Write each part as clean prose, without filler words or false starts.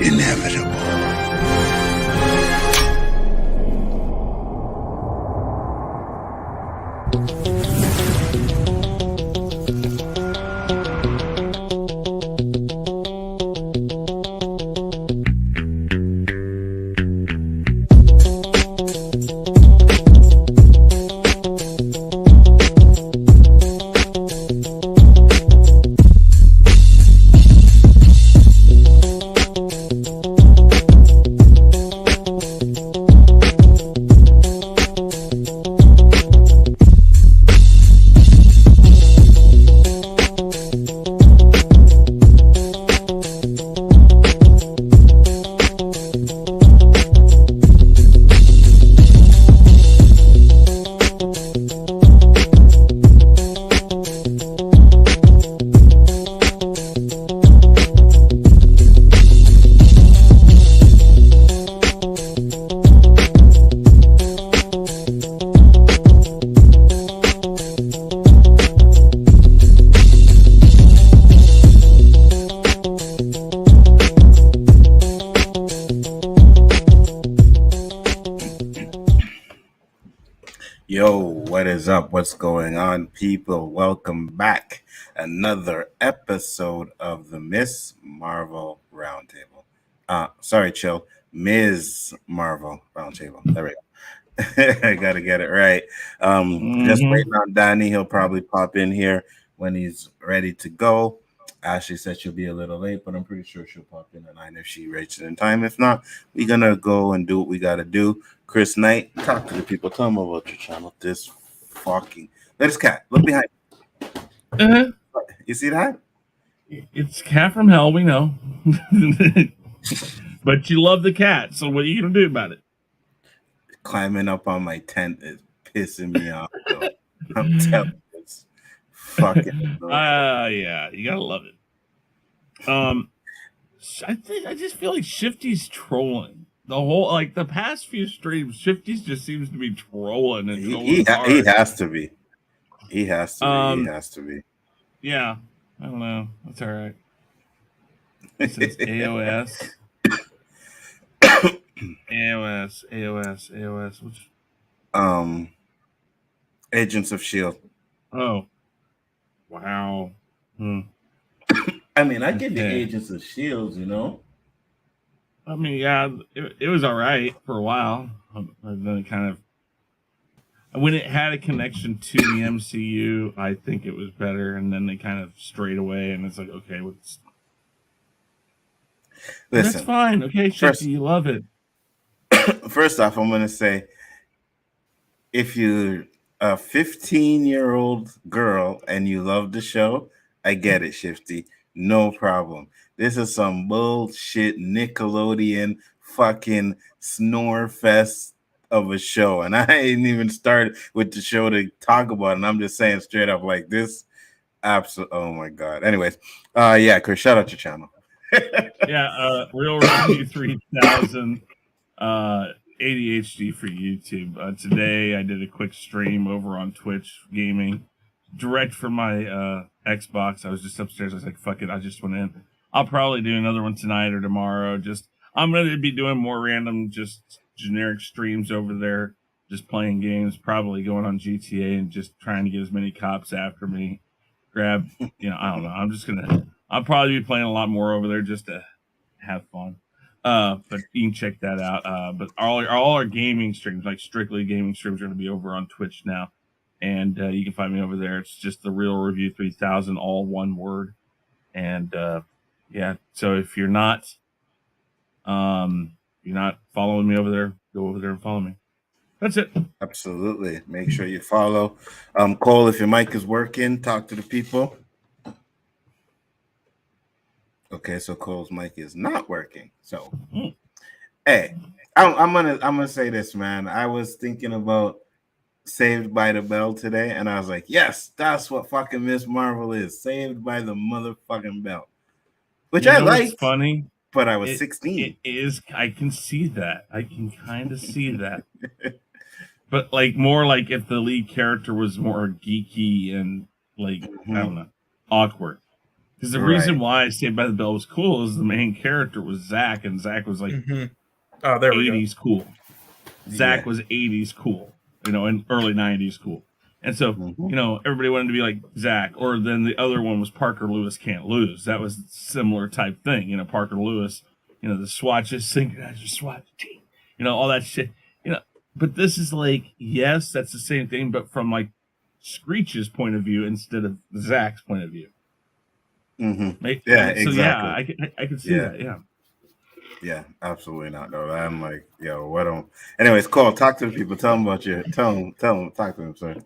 inevitable. Up, what's going on, people? Welcome back. Another episode of the Miss Marvel Roundtable. Sorry, chill. Ms. Marvel Roundtable. There we go. I gotta get it right. Just waiting on Danny. He'll probably pop in here when he's ready to go. Ashley said she'll be a little late, but I'm pretty sure she'll pop in at 9 if she reaches in time. If not, we're gonna go and do what we gotta do. Chris Knight, talk to the people. Tell them about your channel. This fucking there's cat. Look behind you. You see that? It's cat from hell, we know. But you love the cat, so what are you gonna do about it? Climbing up on my tent is pissing me off. Though. I'm telling you, it's fucking yeah, you gotta love it. I just feel like Shifty's trolling. The whole, like, the past few streams, Shifty's just seems to be trolling and trolling. He has to be. He has to be. Yeah. I don't know. That's all right. This is AOS. AOS. Which? Agents of S.H.I.E.L.D. Oh. Wow. I mean, I give you Agents of S.H.I.E.L.D., you know? I mean, yeah, it was all right for a while. And then it kind of, when it had a connection to the MCU, I think it was better. And then they kind of strayed away, and it's like, okay, listen, that's fine. Okay, Shifty, you love it. First off, I'm going to say, if you're a 15-year-old girl and you love the show, I get it, Shifty. No problem. This is some bullshit Nickelodeon fucking snore fest of a show. And I ain't even started with the show to talk about it. And I'm just saying straight up like this. Absolutely. Oh my God. Anyways. Yeah, Chris, shout out your channel. Yeah. Real Review 3000 ADHD for YouTube. Today I did a quick stream over on Twitch gaming direct from my Xbox. I was just upstairs. I was like, fuck it. I just went in. I'll probably do another one tonight or tomorrow. I'm going to be doing more random, just generic streams over there, just playing games, probably going on GTA and just trying to get as many cops after me. I don't know. I'll probably be playing a lot more over there just to have fun. But you can check that out. But all our gaming streams, like strictly gaming streams, are going to be over on Twitch now. And you can find me over there. It's just the Real Review 3000, all one word. And yeah, so if you're not following me over there, go over there and follow me. That's it. Absolutely. Make sure you follow. Cole, if your mic is working, talk to the people. Okay, so Cole's mic is not working. So, hey, I'm gonna say this, man. I was thinking about Saved by the Bell today, and I was like, yes, that's what fucking Miss Marvel is. Saved by the motherfucking Bell. Which I like. It's funny. But I was 16. It is. I can see that. I can kind of see that. But like more like if the lead character was more geeky and like I don't know, awkward. Because the reason why Saved by the Bell was cool is the main character was Zach, and Zach was like Oh, there we go. 80s cool. Zach was 80s cool, and early 90s cool. And so, everybody wanted to be like Zach. Or then the other one was Parker Lewis Can't Lose. That was a similar type thing. Parker Lewis, the swatches, synchronizer swatch, all that shit. But this is like, yes, that's the same thing, but from like Screech's point of view instead of Zach's point of view. Exactly. So yeah, I can see that. Yeah. Yeah, absolutely not. Though I'm like, yo, what don't? Anyways, Cole, talk to the people. Tell them about you. Tell them. Talk to them, sir.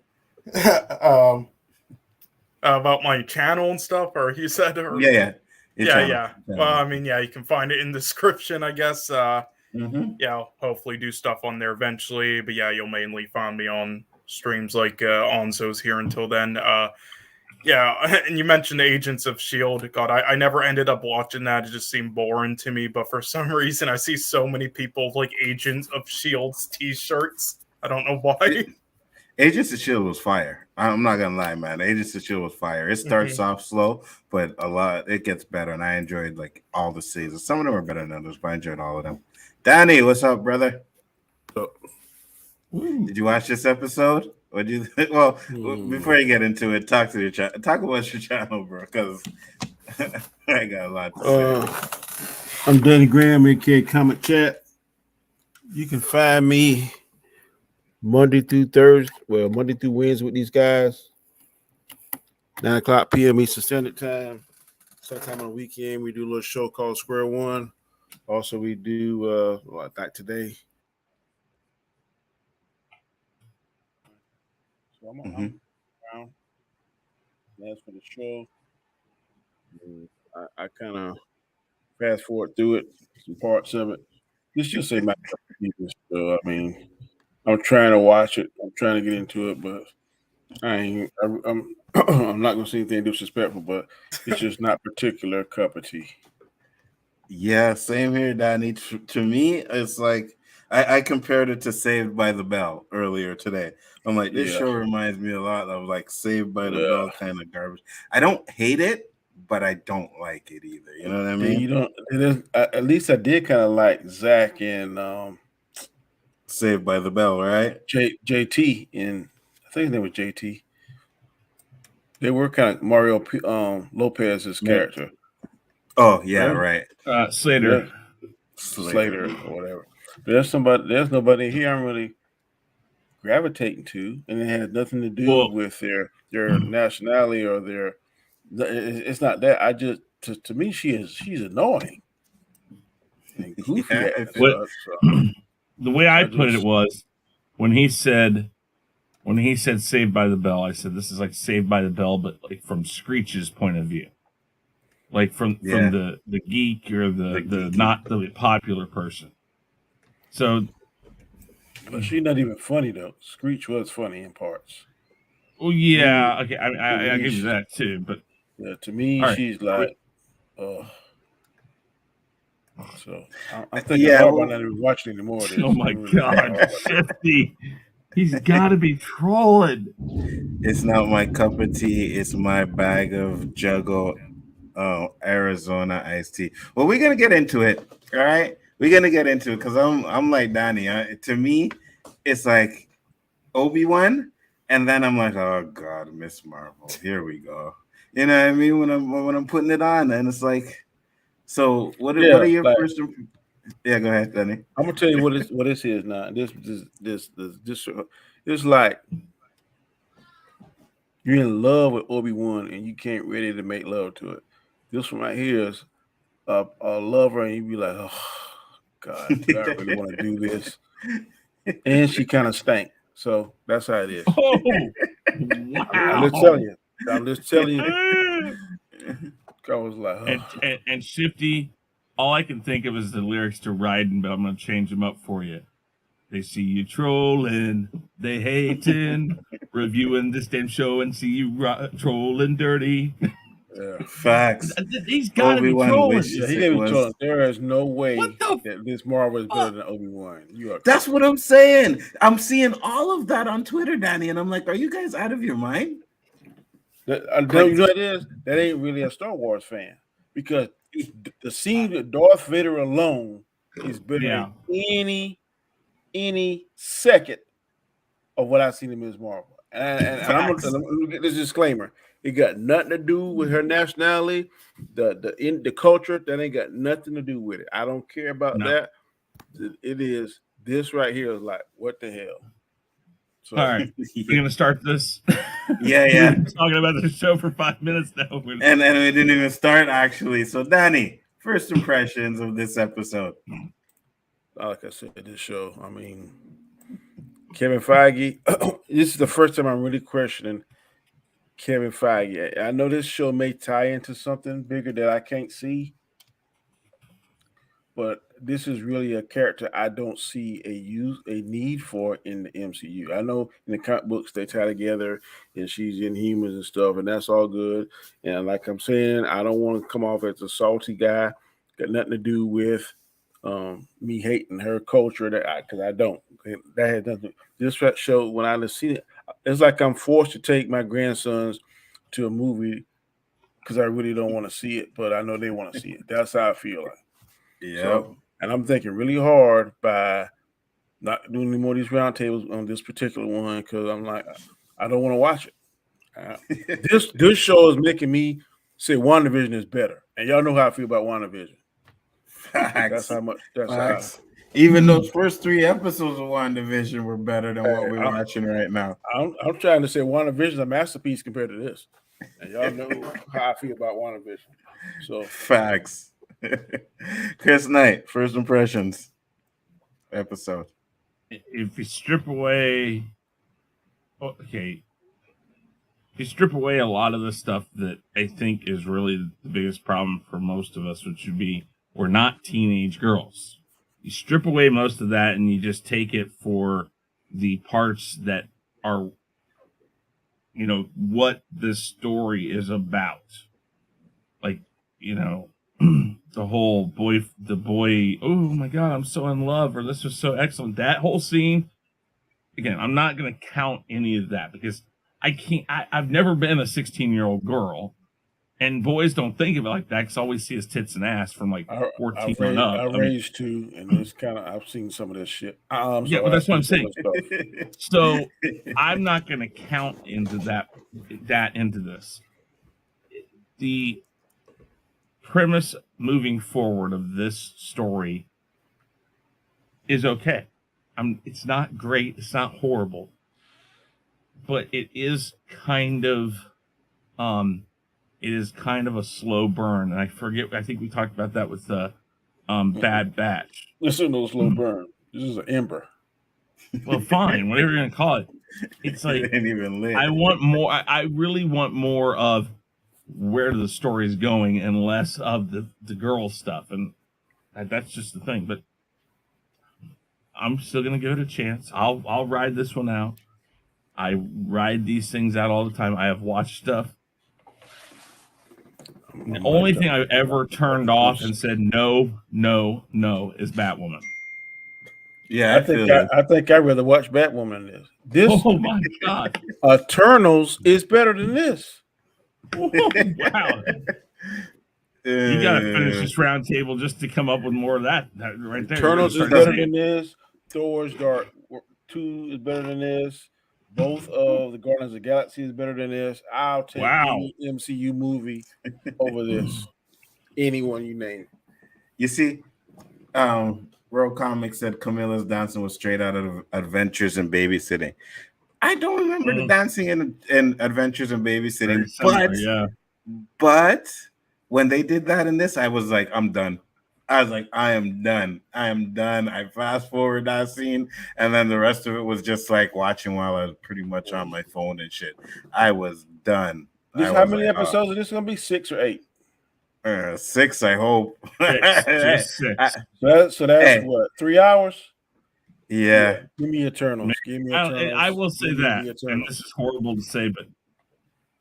About my channel and stuff, or you said, or yeah. Well, I mean, you can find it in the description, I guess. I'll hopefully do stuff on there eventually, but yeah, you'll mainly find me on streams like Onzo's here until then. And you mentioned Agents of S.H.I.E.L.D. God, I never ended up watching that. It just seemed boring to me, but for some reason I see so many people like Agents of S.H.I.E.L.D.'s t-shirts. I don't know why. Agents of S.H.I.E.L.D. was fire. I'm not gonna lie, man. Agents of S.H.I.E.L.D. was fire. It starts off slow, but it gets better, and I enjoyed like all the seasons. Some of them are better than others, but I enjoyed all of them. Danny, what's up, brother? Did you watch this episode? What do you think? Well, before you get into it, talk to your channel. Talk about your channel, bro, because I got a lot to say. I'm Danny Graham, aka Comment Chat. You can find me Monday through Wednesday with these guys. 9:00 p.m. Eastern Standard Time. Sometime on the weekend, we do a little show called Square One. Also, we do like today. So I'm around. That's for the show. I kind of fast forward through it, some parts of it. Let's just say my so I mean, I'm trying to watch it. I'm trying to get into it, but I'm I'm not gonna say anything disrespectful, but it's just not particular cup of tea. Yeah, same here, Danny. To me, it's like I compared it to Saved by the Bell earlier today. I'm like, this show reminds me a lot of like Saved by the Bell kind of garbage. I don't hate it, but I don't like it either. You know what I mean? You don't. At least I did kind of like Zach and Saved by the Bell, right? JT and I think his name was JT. They were kind of Mario Lopez's character. Oh yeah, right. Slater or whatever. There's nobody here I'm really gravitating to, and it has nothing to do with their nationality or their. It's not that. I just to me she's annoying and goofy. The way I put it was when he said Saved by the Bell, I said this is like Saved by the Bell, but like from Screech's point of view. Like from the geek or the not the popular person. So, but she's not even funny though. Screech was funny in parts. Oh yeah, okay. I give you that too, but to me, she's like, So I'm thinking hard about not even watching anymore. Oh my god, 50. He's got to be trolling. It's not my cup of tea. It's my bag of Juggo Arizona iced tea. Well, we're gonna get into it. All right, we're gonna get into it because I'm like Danny. To me, it's like Obi-Wan, and then I'm like, oh god, Miss Marvel. Here we go. You know what I mean? When I'm putting it on, and it's like, so what are your first? Yeah, go ahead, Danny. I'm gonna tell you what this is now. This it's like you're in love with Obi-Wan and you can't ready to make love to it. This one right here is a lover, and you be like, oh god, do I really want to do this? And she kind of stank. So that's how it is. Oh, wow. I'm just telling you. I was like, and Shifty, all I can think of is the lyrics to Riding, but I'm going to change them up for you. They see you trolling, they hating, reviewing this damn show and see you trolling dirty. Yeah. Facts. He's got to be trolling. Yeah, he didn't be trolling. There is no way that this Marvel is better than Obi-Wan. That's what I'm saying. I'm seeing all of that on Twitter, Danny, and I'm like, are you guys out of your mind? You know what it is? That ain't really a Star Wars fan because the scene with Darth Vader alone is better than any second of what I've seen in Ms. Marvel. And I'm gonna get this disclaimer. It got nothing to do with her nationality, the culture. That ain't got nothing to do with it. I don't care about that. It is this right here is like, what the hell? So, all right, we're gonna start this. Yeah. We've been talking about the show for 5 minutes now, and we didn't even start actually. So, Danny, first impressions of this episode. Like I said, this show. I mean, Kevin Feige. This is the first time I'm really questioning Kevin Feige. I know this show may tie into something bigger that I can't see, but this is really a character I don't see a need for in the MCU. I know in the comic books they tie together and she's in humans and stuff, and that's all good. And like I'm saying, I don't want to come off as a salty guy. Got nothing to do with me hating her culture because I don't. That had nothing. This show when I seen it, it's like I'm forced to take my grandsons to a movie because I really don't want to see it, but I know they want to see it. That's how I feel like. Yeah. So, and I'm thinking really hard by not doing any more of these roundtables on this particular one because I'm like, I don't want to watch it. This show is making me say WandaVision is better, and y'all know how I feel about WandaVision. Facts. That's how much. That's Facts. Even those first 3 episodes of WandaVision were better than what we're watching right now. I'm trying to say WandaVision is a masterpiece compared to this, and y'all know how I feel about WandaVision. So facts. Chris Knight, first impressions episode. If you strip away, if you strip away a lot of the stuff that I think is really the biggest problem for most of us, which would be we're not teenage girls. You strip away most of that and you just take it for the parts that are, what the story is about. Like, the whole boy, oh my God, I'm so in love, or this was so excellent. That whole scene, again, I'm not going to count any of that because I've never been a 16-year-old girl, and boys don't think of it like that because all we see is tits and ass from like 14 on up. I raised too, and it's I've seen some of this shit. But that's what I'm saying. So I'm not going to count into that into this. The premise moving forward of this story is okay. It's not great. It's not horrible, but it is kind of, a slow burn. And I think we talked about that with the Bad Batch. This is no slow burn. This is an ember. Well, fine, whatever you're gonna call it. It's like it ain't even lit. I want more. I really want more of where the story is going and less of the girl stuff, and that's just the thing. But I'm still gonna give it a chance. I'll ride this one out. I ride these things out all the time. I have watched stuff. The only thing I've ever turned off and said no is Batwoman. Yeah, I think I'd rather watch Batwoman than this. Oh my God! Eternals is better than this. Wow. You gotta finish this round table just to come up with more of that right there. Eternals is better than this. Thor's Dark 2 is better than this. Both of the Guardians of the Galaxy is better than this. I'll take any MCU movie over this. Anyone you name. You see, World Comics said Camilla's dancing was straight out of Adventures in Babysitting. I don't remember the dancing in Adventures in Babysitting, but when they did that in this, I was like, I'm done. I was like, I am done. I fast forward that scene, and then the rest of it was just like watching while I was pretty much on my phone and shit. I was done. How many episodes are this going to be? 6 or 8? 6, I hope. Just 6. So that's what, 3 hours? Yeah. Give me Eternals. I will say that, and this is horrible to say, but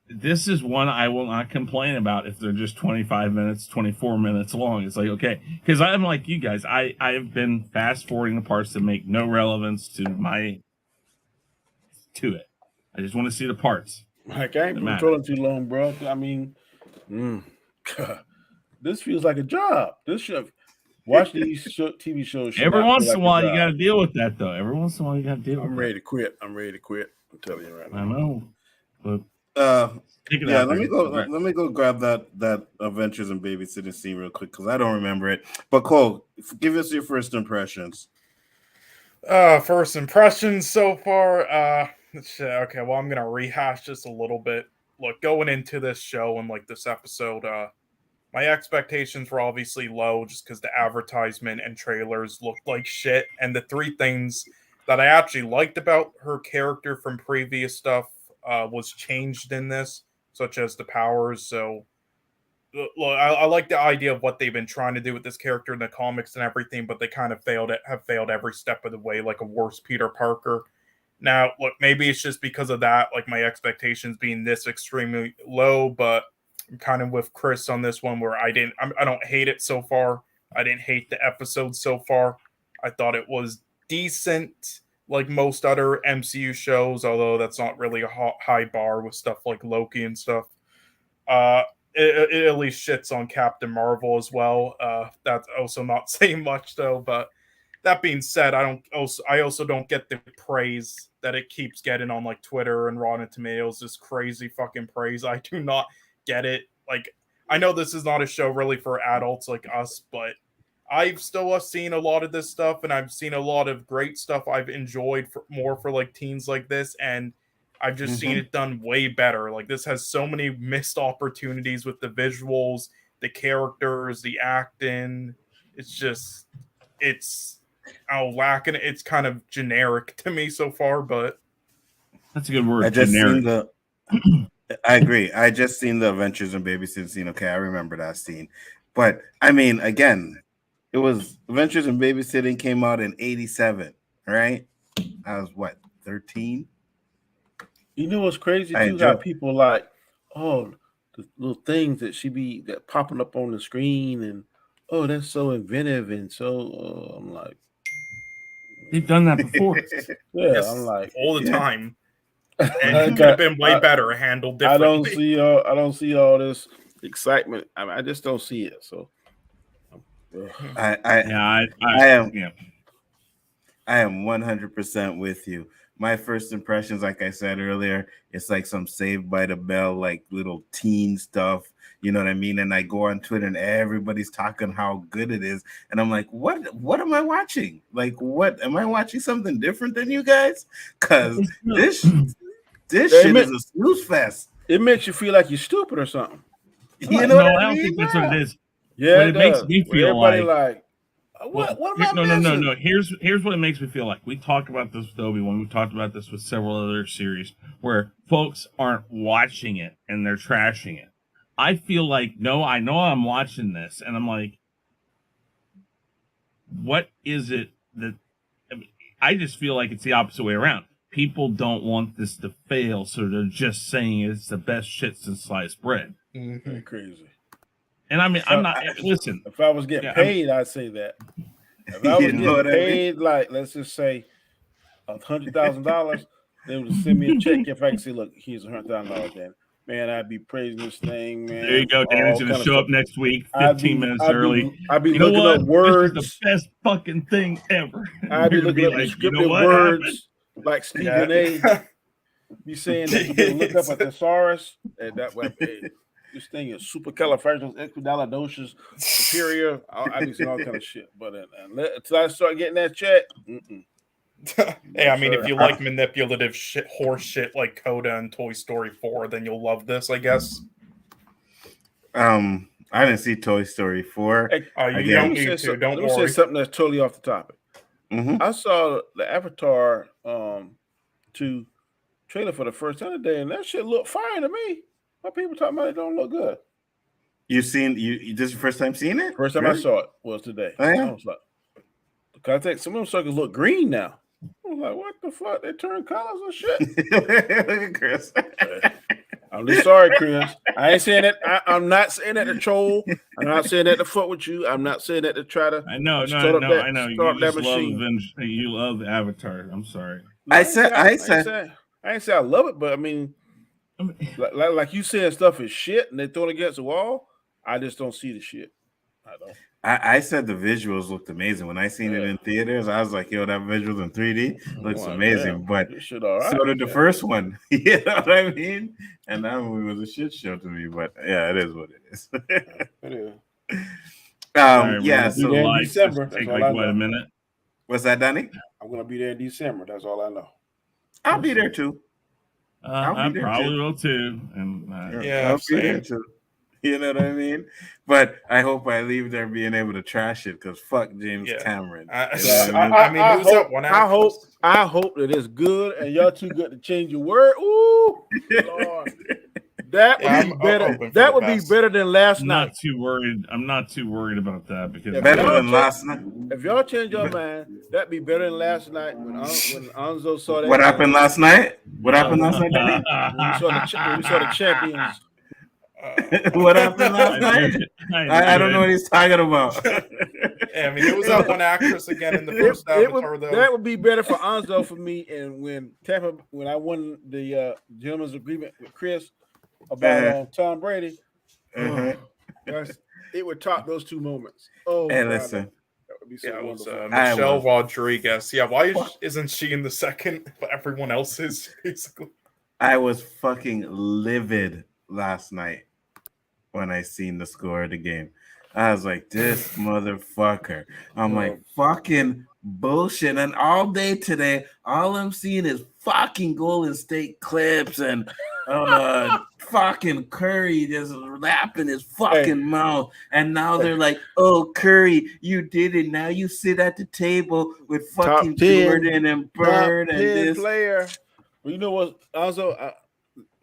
this is one I will not complain about if they're just 25 minutes, 24 minutes long. It's like, okay, because I'm like you guys. I've been fast forwarding the parts that make no relevance to it. I just want to see the parts. Like I ain't been trolling too long, bro. I mean, this feels like a job. This should watch these TV shows. Every once in a while, you got to deal with that, though. Every once in a while, you got to deal with I'm ready to quit. I'm telling you right now. I know. But yeah, let me go grab that Adventures in Babysitting scene real quick because I don't remember it. But Cole, give us your first impressions. First impressions so far. Okay, well, I'm gonna rehash this a little bit. Look, going into this show and like this episode, my expectations were obviously low just because the advertisement and trailers looked like shit. And the three things that I actually liked about her character from previous stuff was changed in this, such as the powers. So, look, I like the idea of what they've been trying to do with this character in the comics and everything, but they kind of have failed every step of the way, like a worse Peter Parker. Now, look, maybe it's just because of that, like my expectations being this extremely low, but I'm kind of with Chris on this one where I don't hate it so far. I didn't hate the episode so far. I thought it was decent, like most other MCU shows, although that's not really a high bar with stuff like Loki and stuff. It at least shits on Captain Marvel as well. That's also not saying much though, but that being said, I also don't get the praise that it keeps getting on like Twitter and Rotten Tomatoes, this crazy fucking praise. I do not get it. Like, I know this is not a show really for adults like us, but I've still seen a lot of this stuff, and I've seen a lot of great stuff I've enjoyed for like teens like this, and I've just seen it done way better. Like, this has so many missed opportunities with the visuals, the characters, the acting. It's lacking. It's kind of generic to me so far, but that's a good word. I agree. I just seen the Adventures in Babysitting scene. Okay, I remember that scene. But I mean, again, it was Adventures in Babysitting came out in 1987, right? I was what, 13? You know what's crazy too? How people like, the little things that popping up on the screen, and that's so inventive, and so I'm like, they've done that before. Yeah, yes, I'm like all the time. And it could have been way better handled differently. I don't see all this excitement. I just don't see it. So I am 100% with you. My first impressions, like I said earlier, it's like some Saved by the Bell, like little teen stuff. You know what I mean? And I go on Twitter and everybody's talking how good it is. And I'm like, what am I watching? Like, what am I watching something different than you guys? Because this shit is a snooze fest. It makes you feel like you're stupid or something. You know what I don't think that's what it is. Yeah, it makes me feel like what am I missing? No. Here's what it makes me feel like. We talked about this with Obi-Wan. We talked about this with several other series where folks aren't watching it and they're trashing it. I feel like, I know I'm watching this, and I'm like, what is it that... I just feel like it's the opposite way around. People don't want this to fail, so they're just saying it's the best shit since sliced bread. Mm-hmm. Crazy. And I mean, listen. If I was getting paid, I'd say that. If I was getting paid, like, let's just say $100,000, they would send me a check if I could say, look, here's $100,000, then. Man, I'd be praising this thing, man. There you go, Dan's going to show up next week, 15 minutes early. I'd be looking up words. This is the best fucking thing ever. I'd be looking up scripted words like Stephen A. You saying that you can look up a thesaurus, and that way, this thing is supercalifragilisticexpialidocious superior. I be saying all kind of shit, but until I start getting that check, Hey, I mean, if you like manipulative shit, horse shit like Coda and Toy Story 4, then you'll love this, I guess. I didn't see Toy Story 4. You don't need to. Don't worry. Let me say something that's totally off the topic. Mm-hmm. I saw the Avatar 2 trailer for the first time today, and that shit looked fine to me. Why people talking about it don't look good? You this is your first time seeing it? First time I saw it was today. Oh, yeah? I was like, context, some of them suckers look green now. I was like, what the fuck? They turn colors and shit. Look at Chris. I'm just sorry, Chris. I ain't saying that. I'm not saying that to troll. I'm not saying that to fuck with you. I'm not saying that to try to. I know. You love Avatar. I'm sorry. I ain't say I love it, but I mean, Like you said, stuff is shit, and they throw it against the wall. I just don't see the shit. I don't. I said the visuals looked amazing when I seen it in theaters. I was like, "Yo, that visuals in 3D looks amazing." But so did the first one. You know what I mean? And that movie was a shit show to me. But yeah, it is what it is. It is. Yeah. So in December. Take like what, a minute? What's that, Danny? I'm gonna be there in December. That's all I know. I'll be there too. I probably will too. And I'll be there too. You know what I mean? But I hope I leave there being able to trash it because fuck James Cameron. I hope that it's good and y'all too good to change your word. Ooh, Lord. That would be better. That would be better than last night. I'm not too worried about that because better than last night. If y'all change your mind, that'd be better than last night when Anzo saw that. What happened last night? What happened last night, Danny? When we saw the champions. What happened last night? I don't know what he's talking about. I mean, it was that one actress again in the first Avatar, though. That would be better for Anzo for me. And when I won the gentleman's agreement with Chris about Tom Brady, it would top those two moments. Oh, hey, listen. That would be so wonderful. Michelle Rodriguez. Yeah, why isn't she in the second? But everyone else is basically. I was fucking livid last night when I seen the score of the game. I was like, this motherfucker. I'm like, fucking bullshit. And all day today, all I'm seeing is fucking Golden State clips and fucking Curry just lapping his fucking mouth. And now they're like, oh, Curry, you did it. Now you sit at the table with fucking Jordan and Bird and this player. Well, you know what? Also,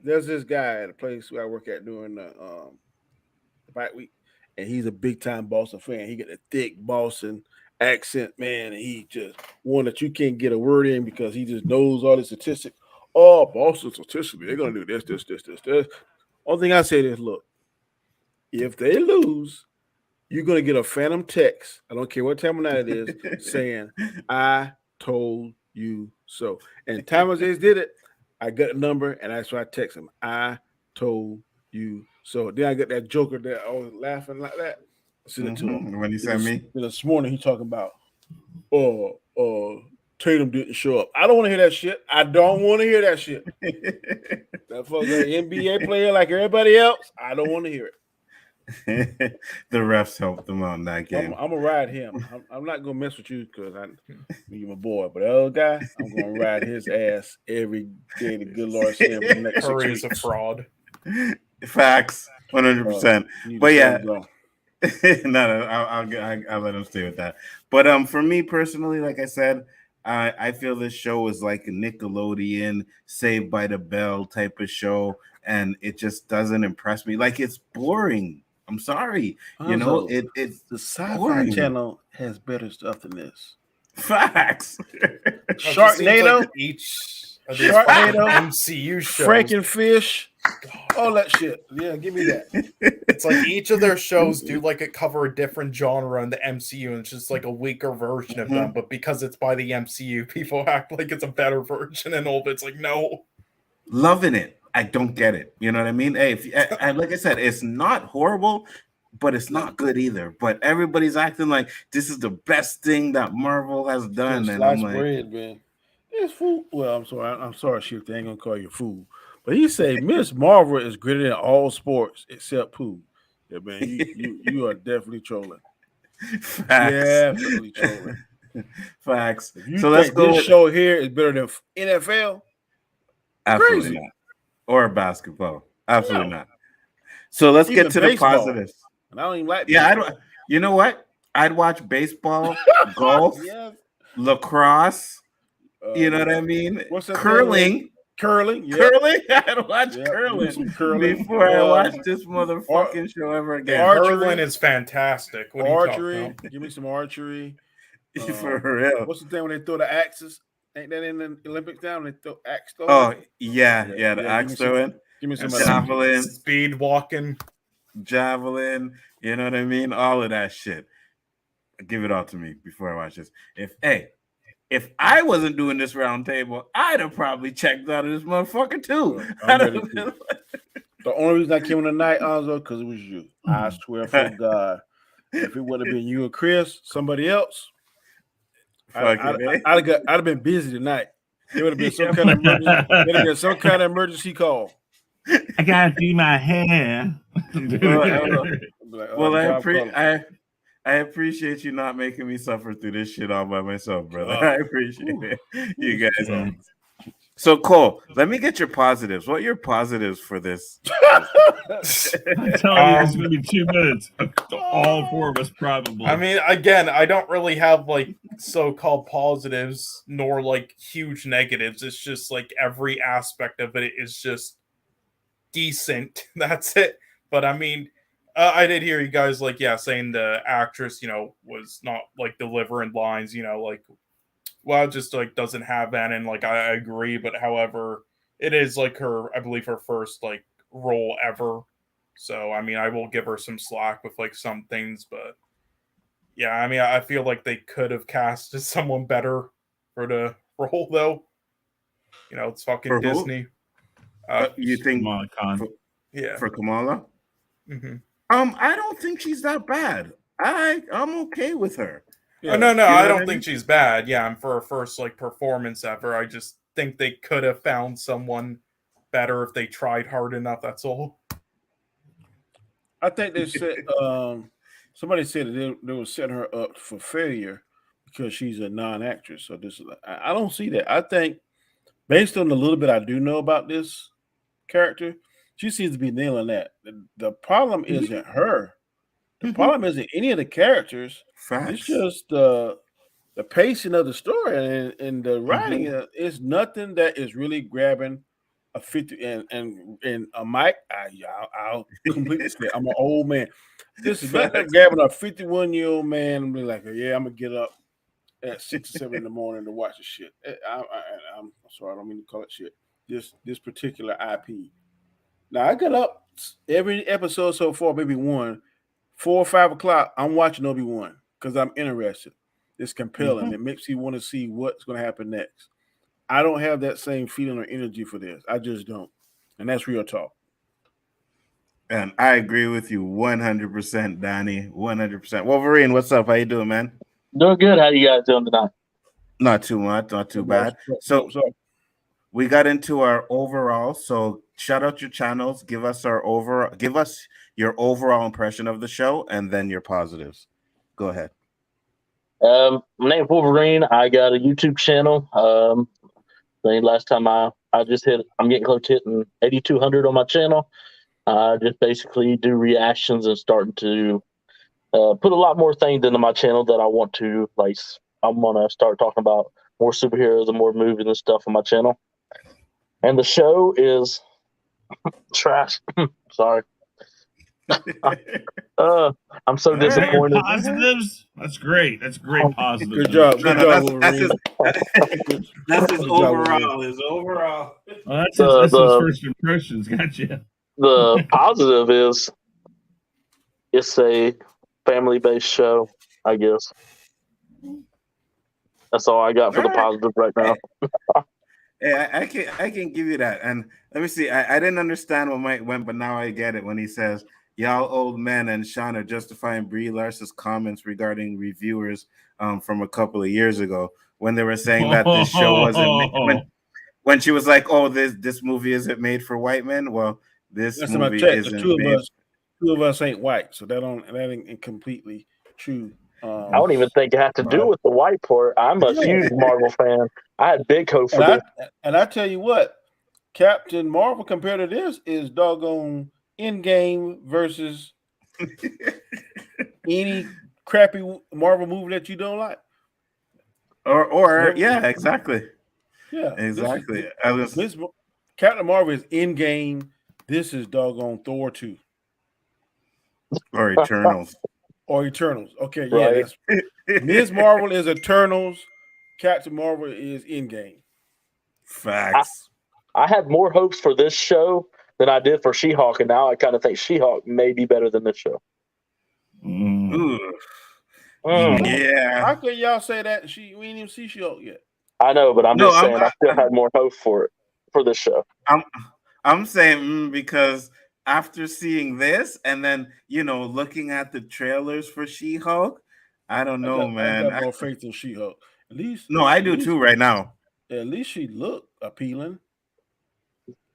there's this guy at a place where I work at during the fight week, and he's a big time Boston fan. He got a thick Boston accent, man, and he just one that you can't get a word in because he just knows all the statistics. Oh, Boston statistically, they're gonna do this. Only thing I say is, look, if they lose, you're gonna get a phantom text. I don't care what time of night it is, saying, "I told you so." And Thomas did it. I got a number, and that's why I text him. I told you so. Then I got that joker that always laughing like that. I sent it to him. When he sent me? This morning, he talking about, Tatum didn't show up. I don't want to hear that shit. I don't want to hear that shit. That fucking NBA player like everybody else, I don't want to hear it. The refs helped them on that game. I'm gonna ride him. I'm not gonna mess with you because you're my boy, but the other guy, I'm gonna ride his ass every day. The good Lord said for the next 6 Curry weeks. is a fraud. Facts, 100%. But yeah, I'll let him stay with that. But for me personally, like I said, I feel this show is like a Nickelodeon Saved by the Bell type of show, and it just doesn't impress me. Like, it's boring. I'm sorry. You know, it's the Sci-Fi Channel has better stuff than this. Facts. Sharknado, like each of these MCU shows, Frankenfish, all that shit. Yeah, give me that. It's like each of their shows do like cover a different genre in the MCU, and it's just like a weaker version of them. But because it's by the MCU, people act like it's a better version, and all of it's like, no. Loving it. I don't get it. You know what I mean? Hey, like I said, it's not horrible, but it's not good either. But everybody's acting like this is the best thing that Marvel has done. And I'm like, bread, man. It's food. Well, I'm sorry, Shift. I ain't gonna call you food. But he said Miss Marvel is greater than all sports except poo. Yeah, man, you are definitely trolling. Facts. Definitely trolling. Facts. So let's go. This show here is better than NFL. Absolutely Crazy. Not. Or basketball. Absolutely not. So let's get to the positives. And I don't even like baseball. I don't. You know what? I'd watch baseball, golf, lacrosse. You know what I mean? What's that curling? Curling. Yep. Curling. I'd watch curling before I watch this motherfucking show ever again. Curling is fantastic. What archery. Give me some archery. For real. What's the thing when they throw the axes? Ain't that in the Olympics now? When they throw axe throwing? Oh, yeah, the axe throwing. Give me some javelin. Speed walking. Javelin. You know what I mean? All of that shit. Give it all to me before I watch this. if I wasn't doing this roundtable, I'd have probably checked out of this motherfucker too. The only reason I came on tonight, Alonzo, because it was you. I swear for God, if it would have been you or Chris, somebody else, I'd have been busy tonight. There would have been some kind of emergency. There'd have been some kind of emergency call. I gotta do my hair. I appreciate you not making me suffer through this shit all by myself, brother. I appreciate it. You guys. So, Cole, let me get your positives. What are your positives for this? I'm telling you, it's going to be 2 minutes. All four of us, probably. I mean, again, I don't really have, like, so-called positives, nor, like, huge negatives. It's just, like, every aspect of it is just decent. That's it. But, I mean, I did hear you guys, like, saying the actress, was not, like, delivering lines, like, well, just like doesn't have that, and like I agree, but however, it is like I believe her first like role ever. So I mean, I will give her some slack with like some things, but yeah, I mean, I feel like they could have casted someone better for the role, though. It's fucking for Disney. You think Kamala Khan? For Kamala? Mm-hmm. I don't think she's that bad. I'm okay with her. Yeah. No, I don't think she's bad. Yeah, and for her first like performance ever, I just think they could have found someone better if they tried hard enough. That's all. I think they said somebody said that they were setting her up for failure because she's a non-actress. So I don't see that. I think based on the little bit I do know about this character, she seems to be nailing that. The problem isn't her. The problem isn't any of the characters. Facts. It's just the pacing of the story and the writing. Is nothing that is really grabbing a 50 and a mic. I'll completely say I'm an old man. This is not like grabbing a 51-year-old man and be like, yeah, I'm gonna get up at 6 or 7 in the morning to watch the shit. I'm sorry, I don't mean to call it shit. This particular IP. Now I got up every episode so far, maybe 1. 4 or 5 o'clock, I'm watching Obi-Wan because I'm interested. It's compelling. It makes you want to see what's going to happen next. I don't have that same feeling or energy for this. I just don't. And that's real talk. And I agree with you 100%, Donnie. 100%. Wolverine, what's up? How you doing, man? Doing good. How you guys doing tonight? Not too much. Not too bad. So we got into our overall. So shout out your channels. Give us your overall impression of the show, and then your positives. Go ahead. My name's Wolverine. I got a YouTube channel. The last time I'm getting close to hitting 8,200 on my channel. I just basically do reactions and starting to put a lot more things into my channel that I want to like. I'm gonna start talking about more superheroes and more movies and stuff on my channel. And the show is trash. Sorry. I'm so disappointed. Positives? That's great. That's great positive. Good job. That's his overall. His overall. Well, that's his first impressions. Gotcha. The positive is it's a family-based show, I guess. That's all I got for the positive right now. Hey, I can give you that. And let me see. I didn't understand what Mike went, but now I get it when he says, y'all old men and Sean are justifying Brie Larson's comments regarding reviewers from a couple of years ago when they were saying that this show wasn't when she was like, oh, this movie isn't made for white men. Well, this movie isn't made. Two of us ain't white, so that ain't completely true. I don't even think it had to do with the white part. I'm a huge Marvel fan. I had big hope for this. And I tell you what, Captain Marvel compared to this is doggone Endgame versus any crappy Marvel movie that you don't like. Or yeah, exactly. Yeah, exactly. Captain Marvel is Endgame. This is doggone Thor 2. Or Eternals. Okay, right. Yeah. Ms. Marvel is Eternals. Captain Marvel is Endgame. Facts. I had more hopes for this show than I did for She-Hulk, and now I kind of think She-Hulk may be better than this show. Ooh. Yeah. How can y'all say that? We ain't even see She-Hulk yet. I know, but I'm just saying I still had more hope for this show. I'm saying because after seeing this and then looking at the trailers for She-Hulk, I don't know, man. I got more faith in She-Hulk. At least I do too right now. At least she looked appealing.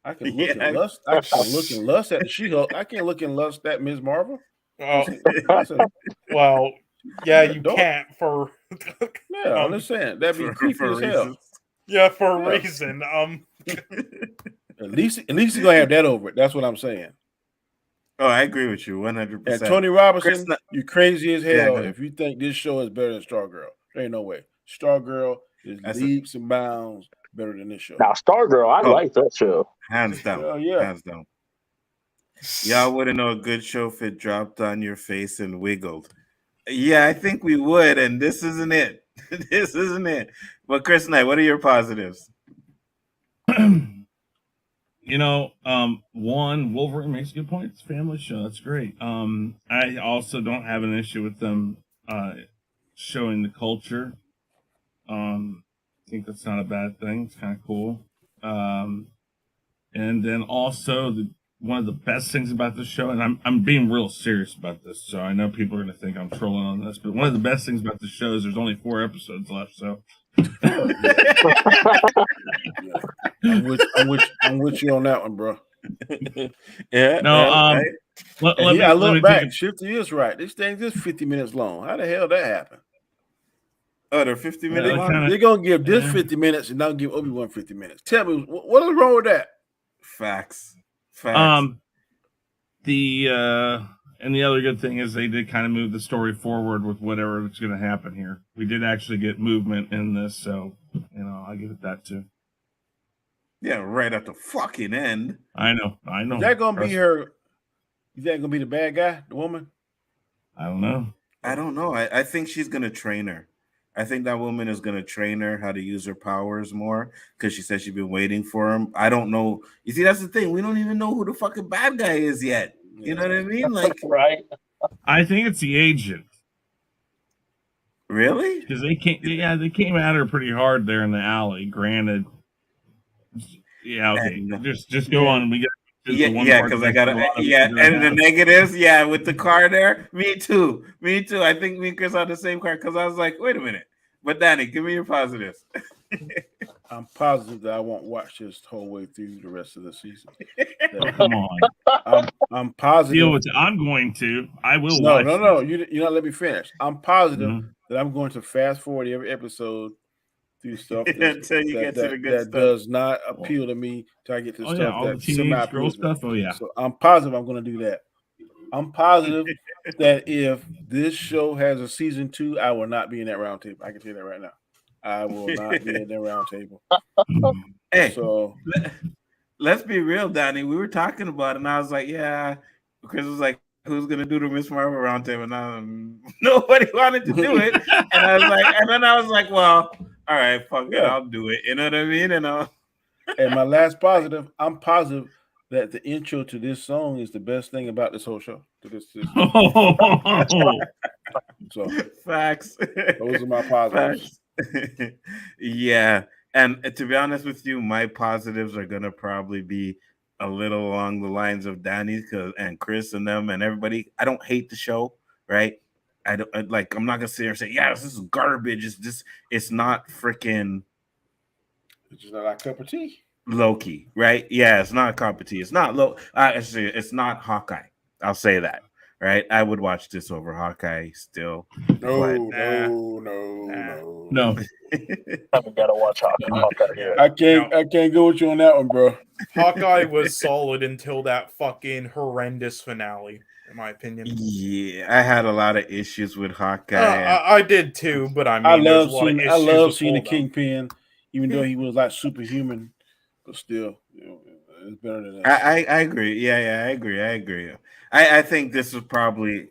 I can look and lust. I can look and lust at the She-Hulk. I can't look and lust at Ms. Marvel. Well, yeah, you can't for. Yeah, I'm just saying that'd be creepy as hell. Yeah, for a reason. At least you're gonna have that over it. That's what I'm saying. Oh, I agree with you 100%. And Tony Robinson, you crazy as hell if you think this show is better than Stargirl. There ain't no way. Stargirl is leaps and bounds better than this show. Now, Stargirl, I like that show. Hands down. Hands down. Y'all wouldn't know a good show if it dropped on your face and wiggled. Yeah, I think we would, and this isn't it. This isn't it. But Chris Knight, what are your positives? One, Wolverine makes good points. Family show, that's great. I also don't have an issue with them showing the culture. I think that's not a bad thing. It's kind of cool. And then also one of the best things about this show, and I'm being real serious about this, so I know people are going to think I'm trolling on this, but one of the best things about the show is there's only 4 episodes left, so. I'm with you on that one, bro. No, I look back. Shifty is right. This thing is 50 minutes long. How the hell that happened? Oh, they're 50 minutes long? They're going to give this 50 minutes and not give Obi-Wan 50 minutes. Tell me, what is wrong with that? Facts. And the other good thing is they did kind of move the story forward with whatever is going to happen here. We did actually get movement in this, so I'll give it that too. Yeah, right at the fucking end. I know. Is that going to be her? Is that going to be the bad guy, the woman? I don't know. I think she's going to train her. I think that woman is going to train her how to use her powers more because she said she's been waiting for him. I don't know. You see, that's the thing. We don't even know who the fucking bad guy is yet. You know what I mean? Like, right. I think it's the agent. Really? Because they came at her pretty hard there in the alley. Granted. Yeah, okay. Just go on. We get because I gotta and the negatives, with the car there. Me too. I think me and Chris on the same car because I was like, wait a minute. But Danny, give me your positives. I'm positive that I won't watch this whole way through the rest of the season. Come on. I'm positive. Deal with it. I'm going to. I will watch. No. You're not let me finish. I'm positive that I'm going to fast forward every episode through stuff until you get to the good stuff. That does not appeal to me till I get to stuff all that the teenage girl stuff. Oh yeah. So I'm positive I'm going to do that. I'm positive that if this show has a season 2, I will not be in that roundtable. I can tell you that right now. I will not be in that roundtable. Hey, so let's be real, Donnie. We were talking about it, and I was like, "Yeah." Chris was like, "Who's gonna do the Miss Marvel roundtable?" And nobody wanted to do it, and I was like, and then I was like, "Well, all right, fuck it, I'll do it." You know what I mean? And my last positive, I'm positive that the intro to this song is the best thing about this whole show. So facts. Those are my positives. Yeah, and to be honest with you, my positives are gonna probably be a little along the lines of Danny's and Chris and them and everybody. I don't hate the show, right? I'm not gonna sit here and say, "Yes, this is garbage." It's not freaking. It's just not a cup of tea. Loki, right? Yeah, it's not a cup of tea. It's not it's not Hawkeye. I'll say that, right? I would watch this over Hawkeye still. No. I haven't got to watch Hawkeye yet. I can't go with you on that one, bro. Hawkeye was solid until that fucking horrendous finale, in my opinion. Yeah, I had a lot of issues with Hawkeye. I did too, but I love seeing the Kingpin, even though he was like superhuman, but still, it's better than that. I agree. Yeah, I agree. I think this is probably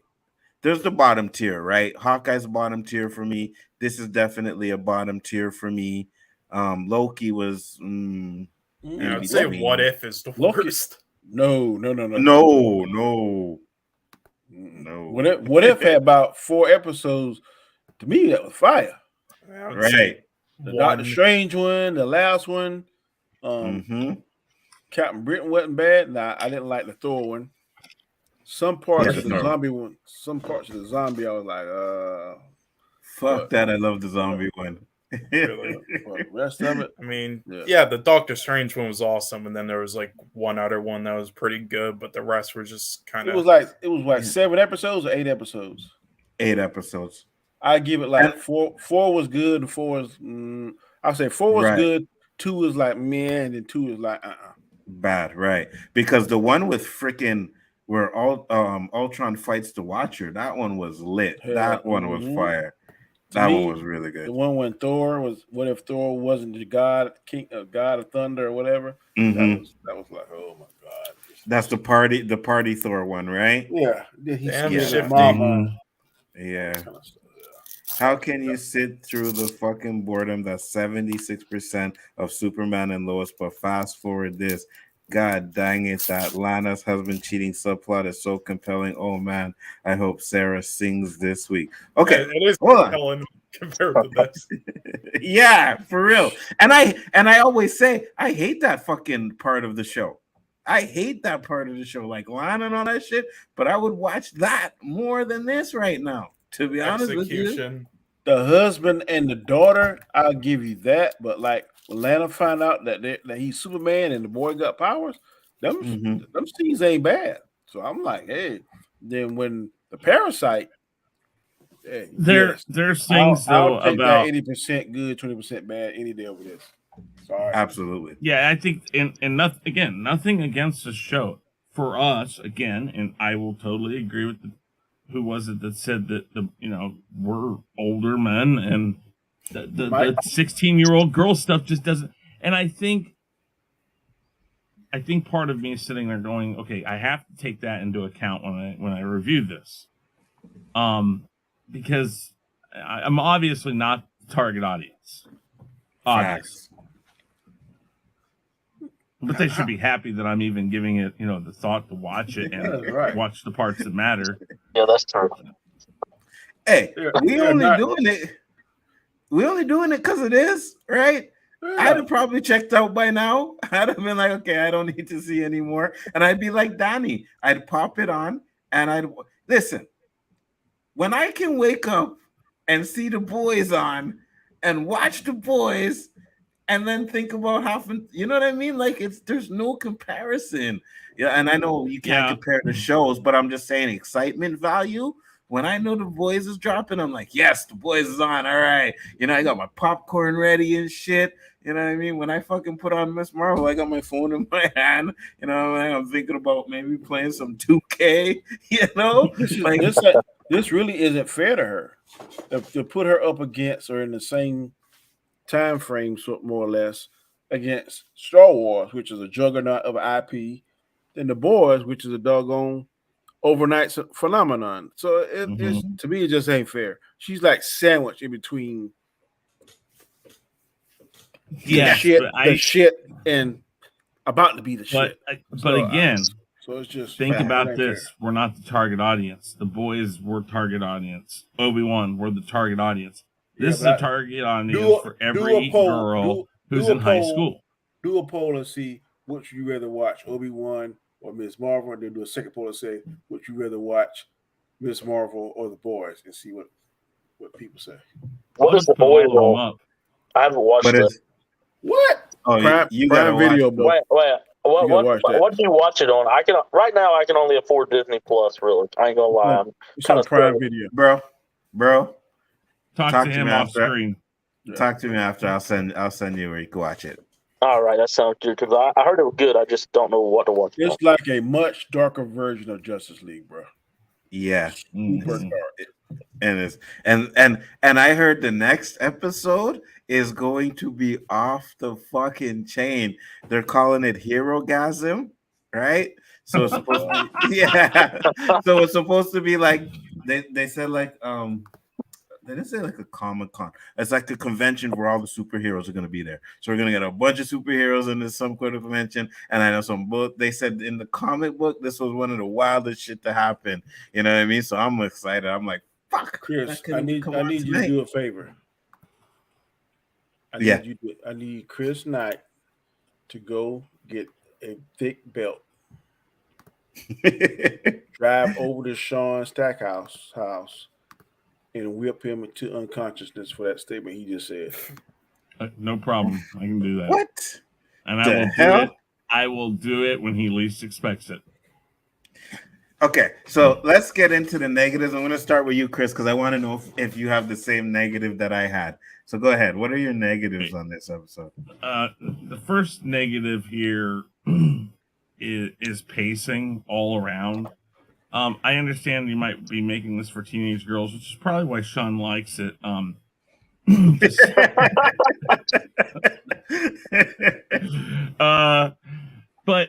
there's the bottom tier, right? Hawkeye's a bottom tier for me. This is definitely a bottom tier for me. Loki was. I'd say What If is the worst. No. What If had about 4 episodes To me, that was fire. Right. The Doctor Strange one, the last one. Captain Britain wasn't bad. Nah, I didn't like the Thor one. Some parts of the zombie one, some parts of the zombie, I was like, fuck that. I love the zombie one. Really? The rest of it, I mean, yeah, the Doctor Strange one was awesome, and then there was like one other one that was pretty good, but the rest were just kind of. It was like 7 episodes or 8 episodes. 8 episodes. I give it like 4. 4 was good. And 4 was. I'll say 4 was good. 2 was like man, and 2 was like bad, right? Because the one with freaking where Ultron fights the Watcher, that one was lit. That one was fire. That one was really good. The one when Thor was, what if Thor wasn't the god of thunder or whatever? That was like, oh my god. That's the party Thor one, right? Yeah. Yeah. How can you sit through the fucking boredom that's 76% of Superman and Lois, but fast forward this? God dang it, that Lana's husband cheating subplot is so compelling. Oh man, I hope Sarah sings this week. Okay, it is compelling compared to this. Yeah, for real. And I always say I hate that fucking part of the show. I hate that part of the show, like Lana and all that shit. But I would watch that more than this right now. To be honest with you, the husband and the daughter, I'll give you that. But like when Lana found out that he's Superman and the boy got powers, them scenes ain't bad. So I'm like, hey. Then when the Parasite, there's things though I'll take about 80% good, 20% bad any day over this. Sorry. Absolutely. Yeah, I think and nothing against the show for us again, and I will totally agree with who was it that said that we're older men and the 16-year-old girl stuff just doesn't. And I think part of me is sitting there going, okay, I have to take that into account when I review this, because I'm obviously not the target audience. Obviously. But they should be happy that I'm even giving it, the thought to watch it and watch the parts that matter. Yeah, that's true. Hey, we only doing it because it is, right? Yeah. I'd have probably checked out by now. I'd have been like, okay, I don't need to see anymore. And I'd be like Danny. I'd pop it on and I'd listen. When I can wake up and see the boys on and watch the boys and then think about you know what I mean? Like there's no comparison. Yeah, and I know you can't compare the shows, but I'm just saying excitement value. When I know the boys is dropping, I'm like, yes, the boys is on. All right. I got my popcorn ready and shit. You know what I mean? When I fucking put on Miss Marvel, I got my phone in my hand. I'm thinking about maybe playing some 2K, This really isn't fair to her. To put her up against or in the same time frame, so more or less, against Star Wars, which is a juggernaut of IP, then The Boys, which is a doggone overnight phenomenon. So it's, to me, it just ain't fair. She's like sandwiched in between the shit and about to be the shit. But again, so it's just think about this. Fair. We're not the target audience. The Boys were target audience. Obi-Wan were the target audience. This is the target audience for every girl who's in high school. Do a poll and see which you rather watch, Obi-Wan or Ms. Marvel, and then do a second poll and say would you rather watch Ms. Marvel or The Boys, and see what people say. What is The Boys on? I haven't watched it. What? Oh, Prime Video. Wait. What do you watch it on? I can only afford Disney Plus. Really, I ain't gonna lie. It's kind of Prime Video, bro. Talk to him off screen. Talk to me after. I'll send you where you can watch it. All right, that sounds good because I heard it was good. I just don't know what to watch. It's like a much darker version of Justice League, bro. Yeah, super dark. And I heard the next episode is going to be off the fucking chain. They're calling it Herogasm, right? So it's supposed to be, So it's supposed to be like they said like they didn't say like a Comic-Con. It's like the convention where all the superheroes are going to be there. So we're going to get a bunch of superheroes in this some kind of convention. And I know some book. They said in the comic book, this was one of the wildest shit to happen. You know what I mean? So I'm excited. I'm like, Fuck. Chris, I need you to do a favor. I need Chris Knight to go get a thick belt. Drive over to Sean Stackhouse house and whip him into unconsciousness for that statement he just said. No problem. I can do that. What? And I will do it. I will do it when he least expects it. Okay, so let's get into the negatives. I'm going to start with you, Chris, because I want to know if you have the same negative that I had. So go ahead. What are your negatives on this episode? The first negative here is pacing all around. I understand you might be making this for teenage girls, which is probably why Sean likes it. But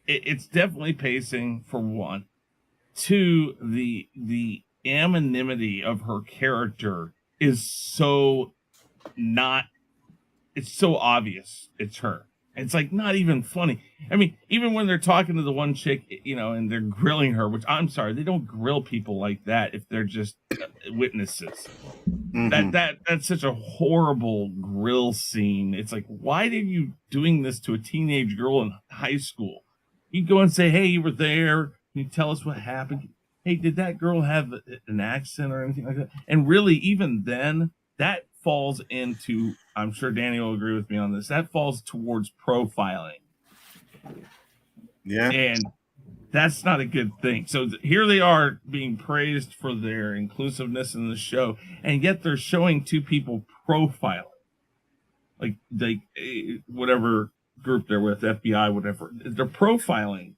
it's definitely pacing for one. Two, the anonymity of her character is so not. It's so obvious it's her. It's like not even funny. I mean, even when they're talking to the one chick, you know, and they're grilling her, which I'm sorry, they don't grill people like that if they're just witnesses. Mm-hmm. That's such a horrible grill scene. It's like, why are you doing this to a teenage girl in high school? You go and say, hey, you were there. Can you tell us what happened? Hey, did that girl have an accent or anything like that? And really, even then, that falls into, I'm sure Danny will agree with me on this, that falls towards profiling. Yeah. And that's not a good thing. So here they are being praised for their inclusiveness in the show, and yet they're showing two people profiling. Like whatever group they're with, FBI, whatever. They're profiling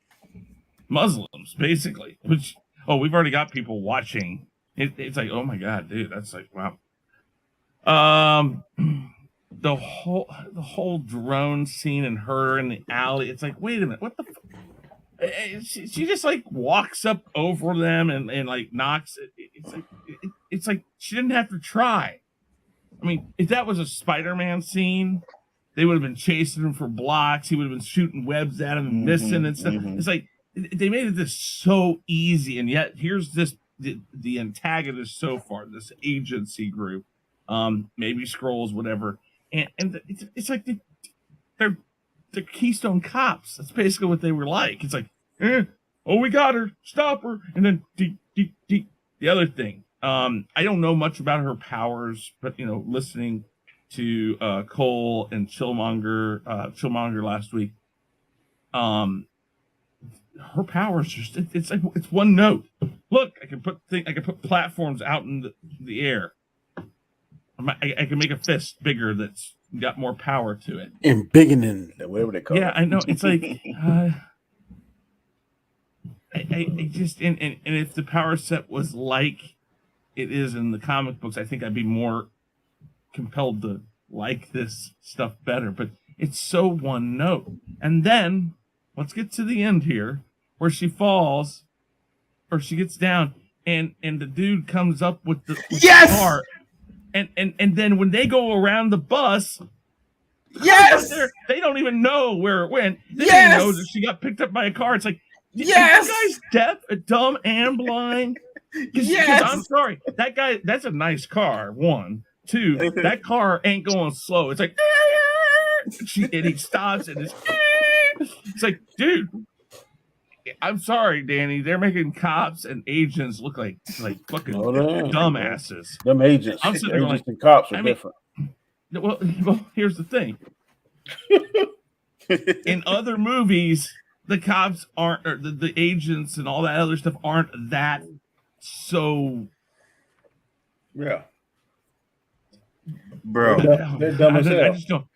Muslims, basically. Which, we've already got people watching. It's like, oh my God, dude, that's like, wow. The whole drone scene and her in the alley. It's like, wait a minute, what the? She just like walks up over them and like knocks. It's like she didn't have to try. I mean, if that was a Spider-Man scene, they would have been chasing him for blocks. He would have been shooting webs at him and missing and stuff. Mm-hmm. It's like they made this so easy, and yet here's the antagonist so far, this agency group. Maybe Skrulls, whatever, and it's like they're Keystone Cops. That's basically what they were like. It's like, we got her, stop her, and then the other thing. I don't know much about her powers, but listening to Cole and Chillmonger last week, her powers just it's one note. Look, I can put platforms out in the air. I can make a fist bigger that's got more power to it. And biggening, whatever they call it. Yeah, I know. It's like, I just, and if the power set was like it is in the comic books, I think I'd be more compelled to like this stuff better. But it's so one note. And then, let's get to the end here, where she falls, or she gets down, and the dude comes up with the car. And then when they go around the bus, they don't even know where it went. They don't even know that she got picked up by a car. It's like, is that guy's deaf, dumb, and blind? Because I'm sorry, that guy, that's a nice car, one. Two, that car ain't going slow. It's like, and he stops and it's like, dude, I'm sorry, Danny. They're making cops and agents look like fucking dumbasses. Them agents, and cops are different. Well, here's the thing. In other movies, the cops aren't, or the agents and all that other stuff aren't that so. Yeah, bro, they're dumb as hell. I just don't.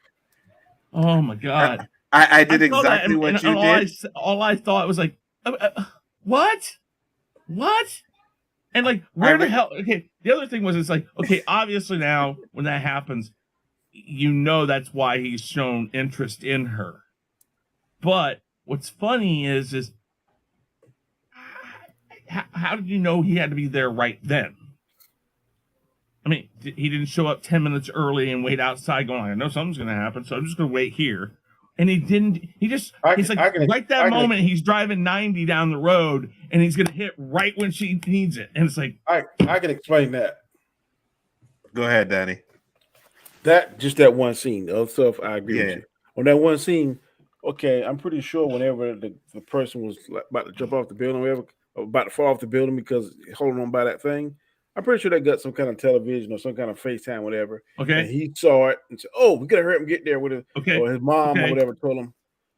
Oh my God. I did exactly what you did. All I thought was like, what? And like, where the hell? Okay, the other thing was, it's like, okay, obviously now when that happens, that's why he's shown interest in her. But what's funny is how did you know he had to be there right then? I mean, he didn't show up 10 minutes early and wait outside going, I know something's going to happen, so I'm just going to wait here. And he didn't. He just. He's like right that moment he's driving 90 down the road, and he's gonna hit right when she needs it. And it's like I can explain that. Go ahead, Danny. That one scene. The other stuff, I agree with Yeah. you. On that one scene, okay, I'm pretty sure whenever the person was about to jump off the building, or whatever, or about to fall off the building because holding on by that thing, I'm pretty sure they got some kind of television or some kind of FaceTime, whatever. Okay. And he saw it and said, "Oh, we gotta hurry up and get there with it." Okay. Or his mom Okay. or whatever told him.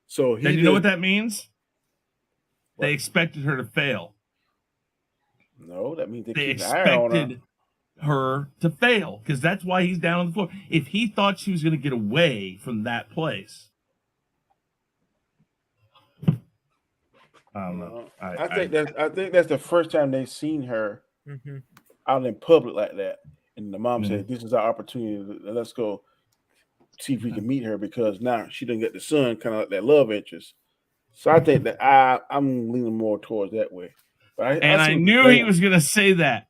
So he. Then you know what that means? What? They expected her to fail. No, that means They keep an eye on her. expected her to fail because that's why he's down on the floor. If he thought she was going to get away from that place, I don't know. I think that's the first time they've seen her out in public like that. And the mom said, "This is our opportunity. Let's go see if we can meet her because now she didn't get the son, kind of like that love interest." So I think that I'm leaning more towards that way. But I knew he was going to say that.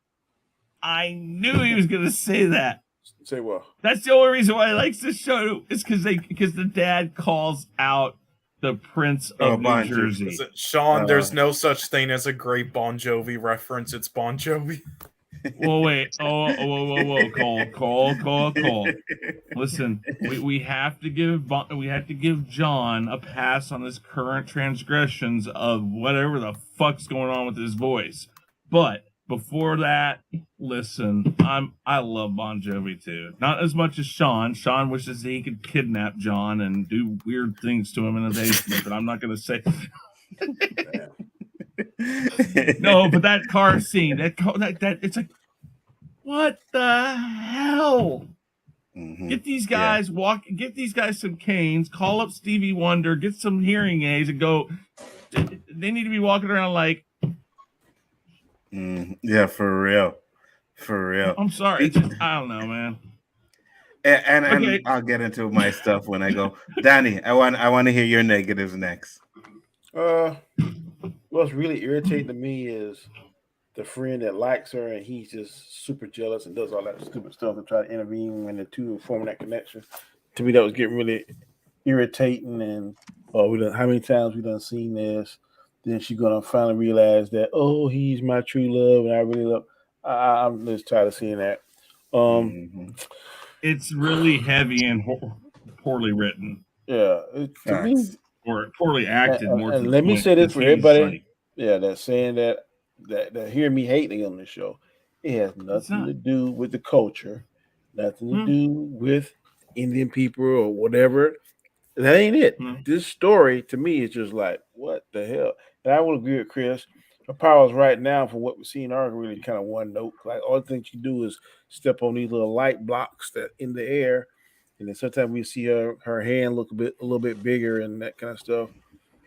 I knew he was going to say that. Say what? That's the only reason why he likes this show is because the dad calls out the Prince of New Jersey. Listen, Sean, there's no such thing as a great Bon Jovi reference. It's Bon Jovi. Well, wait. Whoa. Call. Listen, we have to give John a pass on his current transgressions of whatever the fuck's going on with his voice. But before that, listen, I love Bon Jovi too. Not as much as Sean. Sean wishes he could kidnap John and do weird things to him in the basement, but I'm not going to say. No, but that car scene, that it's like, what the hell? Get these guys get these guys some canes, call up Stevie Wonder, get some hearing aids, and go. They need to be walking around like. Yeah, for real. I'm sorry, it's just, I don't know, man. And I'll get into my stuff when I go. Danny, I want to hear your negatives next. What's really irritating to me is the friend that likes her and he's just super jealous and does all that stupid stuff to try to intervene when the two are forming that connection. To me, that was getting really irritating. And how many times we done seen this? Then she's gonna finally realize that he's my true love and I really love. I'm just tired of seeing that. It's really heavy and poorly written. Yeah, to me. Or poorly acted. And let me say this for everybody. That's saying that hear me hating on this show. It has nothing to do with the culture, nothing to do with Indian people or whatever. That ain't it. This story to me is just like, what the hell? And I will agree with Chris. Her powers right now, from what we're seeing, are really kind of one note. Like all the things she do is step on these little light blocks that in the air. And then sometimes we see her hand look a little bit bigger and that kind of stuff.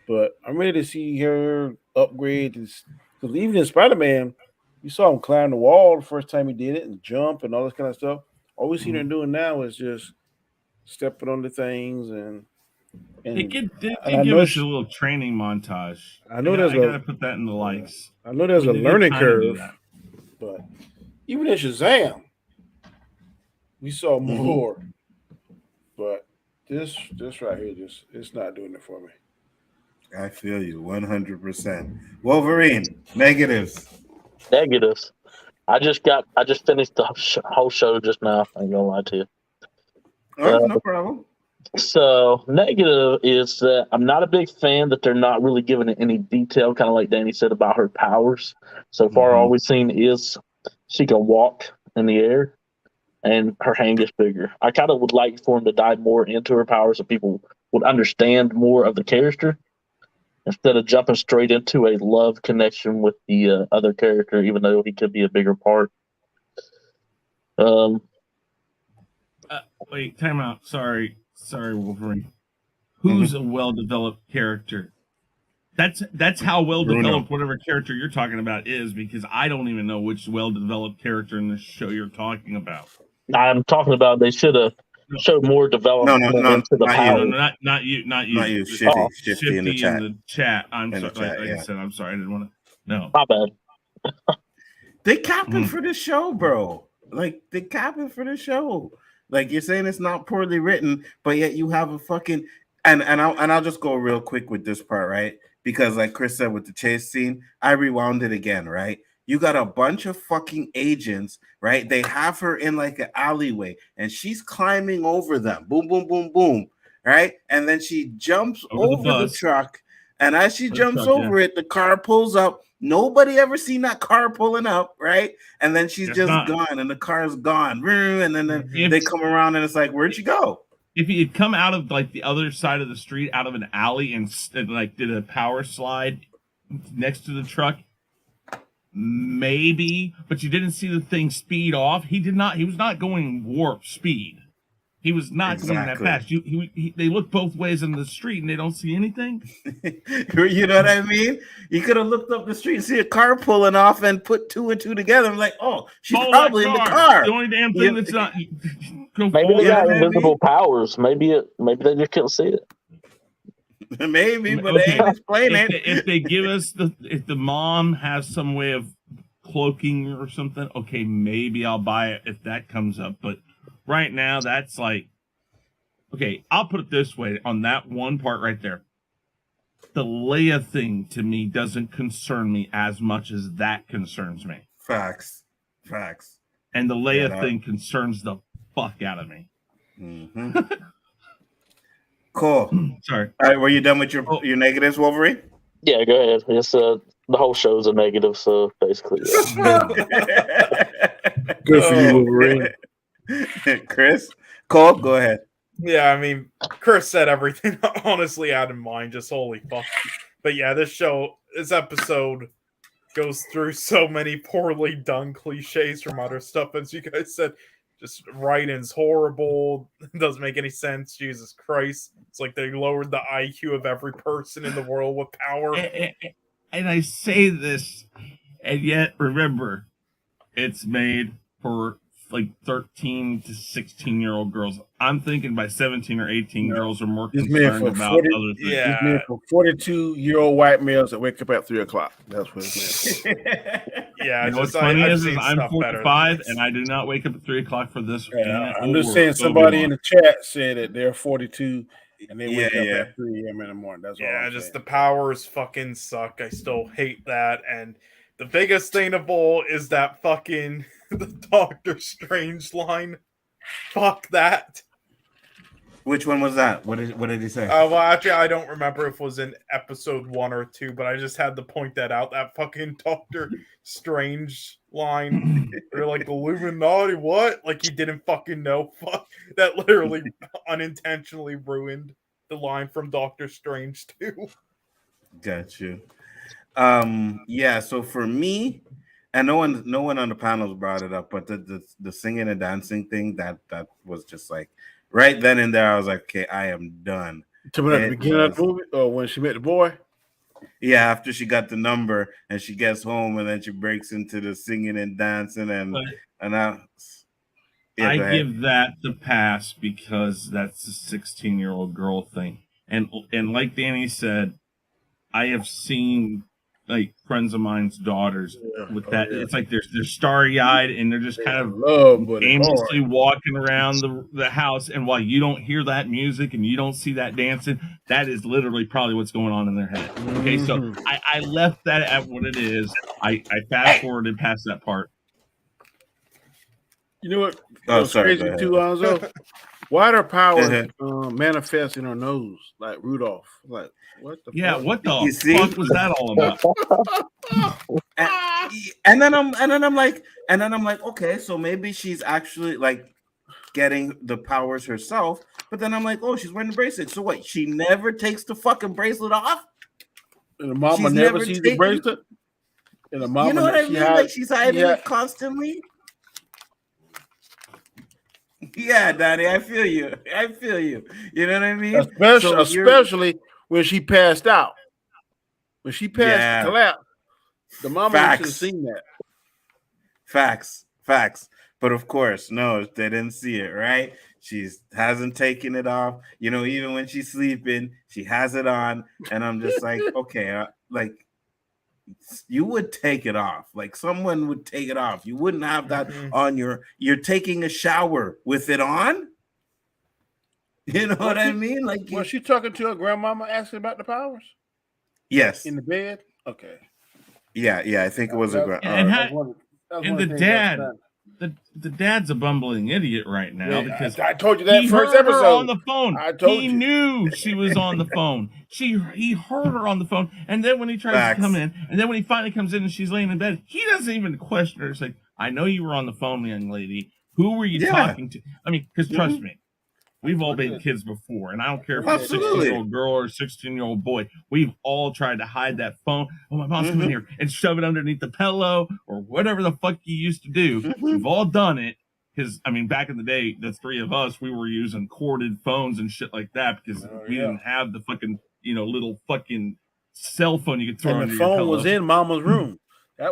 But I'm ready to see her upgrade this. Because even in Spider-Man, you saw him climb the wall the first time he did it and jump and all this kind of stuff. All we see her doing now is just stepping on the things and they give us a little training montage. I know I gotta put that in the likes. I know there's a learning curve, but even in Shazam, we saw more. But this right here, it's not doing it for me. I feel you 100%. Wolverine, negatives. I just finished the whole show just now. I ain't gonna lie to you. No problem. So negative is that I'm not a big fan that they're not really giving it any detail, kind of like Danny said about her powers. So far, all we've seen is she can walk in the air and her hand gets bigger. I kind of would like for him to dive more into her powers so people would understand more of the character instead of jumping straight into a love connection with the other character, even though he could be a bigger part. Wait, time out. Sorry, Wolverine. Who's a well-developed character? That's how well-developed whatever character you're talking about is, because I don't even know which well-developed character in this show you're talking about. I'm talking about they should have showed more development into the power. Not you. Not you. Shifty in the chat. I'm sorry. I said, I'm sorry. I didn't want to. No. My bad. They capping for the show, bro. Like, they capping for the show. Like, you're saying it's not poorly written, but yet you have a fucking And I'll just go real quick with this part, right? Because like Chris said with the chase scene, I rewound it again, right? You got a bunch of fucking agents, right? They have her in like an alleyway and she's climbing over them. Boom, boom, boom, boom. Right? And then she jumps over the truck. And as she jumps over it, the car pulls up. Nobody ever seen that car pulling up, right? And then she's just gone and the car's gone. And then they come around and it's like, where'd she go? If he had come out of like the other side of the street, out of an alley, and like did a power slide next to the truck, maybe. But you didn't see the thing speed off. He was not going warp speed. He was not going that fast. They look both ways in the street and they don't see anything. You know what I mean? You could have looked up the street and see a car pulling off and put 2 and 2 together. I'm like, oh, she's probably in the car. The only damn thing that's not. Maybe they got invisible powers. Maybe they just couldn't see it. Maybe, but they ain't explaining it. If they give us if the mom has some way of cloaking or something, okay, maybe I'll buy it if that comes up. But right now, that's like, okay, I'll put it this way on that one part right there. The Leia thing to me doesn't concern me as much as that concerns me. Facts. And the Leia thing concerns the fuck out of me. Mm-hmm. Cool. Sorry. All right, were you done with your negatives, Wolverine? Yeah, go ahead. It's the whole show's a negative, so basically. Yeah. Good for you, Wolverine. Chris, Cole, go ahead. Yeah, I mean, Chris said everything honestly out in mind. Just holy fuck. But yeah, this episode goes through so many poorly done cliches from other stuff, as you guys said. Just writing's horrible. It doesn't make any sense. Jesus Christ. It's like they lowered the IQ of every person in the world with power. And I say this, and yet remember, it's made for like 13 to 16-year-old girls. I'm thinking by 17 or 18 girls are more concerned about other things. Yeah. It's meant for 42-year-old white males that wake up at 3 o'clock. That's what it's meant for. Yeah, you know what's funny is I'm 45 and I do not wake up at 3 o'clock for this. I'm just saying somebody in the chat said that they're 42 and they wake up at 3 a.m. in the morning. That's all I'm just saying. The powers fucking suck. I still hate that. And the biggest thing of all is that fucking the Doctor Strange line. Fuck that. Which one was that? What did he say? Well, actually, I don't remember if it was in episode 1 or 2, but I just had to point that out. That fucking Doctor Strange line. They're like, Illuminati, what? Like he didn't fucking know. Fuck. That literally unintentionally ruined the line from Doctor Strange 2. Got you. Yeah, so for me, and no one on the panels brought it up, but the singing and dancing thing, that was just like right then and there, I was like, okay, I am done. At the beginning of the movie, or when she met the boy? Yeah, after she got the number and she gets home and then she breaks into the singing and dancing I give that the pass because that's a 16-year-old girl thing. And like Danny said, I have seen like friends of mine's daughters with that. It's like they're starry-eyed and they're just kind of aimlessly walking around the house, and while you don't hear that music and you don't see that dancing, that is literally probably what's going on in their head. Okay, so I left that at what it is. I fast forwarded past that part. You know what? What's crazy too, Alonzo? Why do her powers manifest in her nose like Rudolph? Like what the fuck? What the fuck was that all about? and then I'm like, okay, so maybe she's actually like getting the powers herself. But then I'm like, oh, she's wearing the bracelet. So what? She never takes the fucking bracelet off? And the mama never sees the bracelet? And the mama, you know what I mean? Like she's hiding it constantly. Yeah, Daddy, I feel you. You know what I mean? Especially when she passed out. When she passed collapse, the mama should have seen that. Facts. But of course, no, they didn't see it, right? She hasn't taken it off. You know, even when she's sleeping, she has it on. And I'm just like, okay, like you would take it off. Like someone would take it off. You wouldn't have that on you're taking a shower with it on. You know what I mean? Like, was she talking to her grandmama asking about the powers? Yes. In the bed? Okay. Yeah. I think it was a and the dad. The dad's a bumbling idiot right now because I told you that he first heard episode. her on the phone. I told he you. knew she was on the phone. He heard her on the phone, and then when he tries to come in, and then when he finally comes in and she's laying in bed, he doesn't even question her. It's like, I know you were on the phone, young lady. Who were you talking to? I mean, because trust me, we've all been kids before, and I don't care if it's a 16-year-old girl or a 16-year-old boy. We've all tried to hide that phone. Oh, my mom's coming here, and shove it underneath the pillow or whatever the fuck you used to do. We've all done it. Because, I mean, back in the day, the three of us, we were using corded phones and shit like that because we didn't have the fucking, little fucking cell phone you could throw under your pillow. And the phone was in mama's room.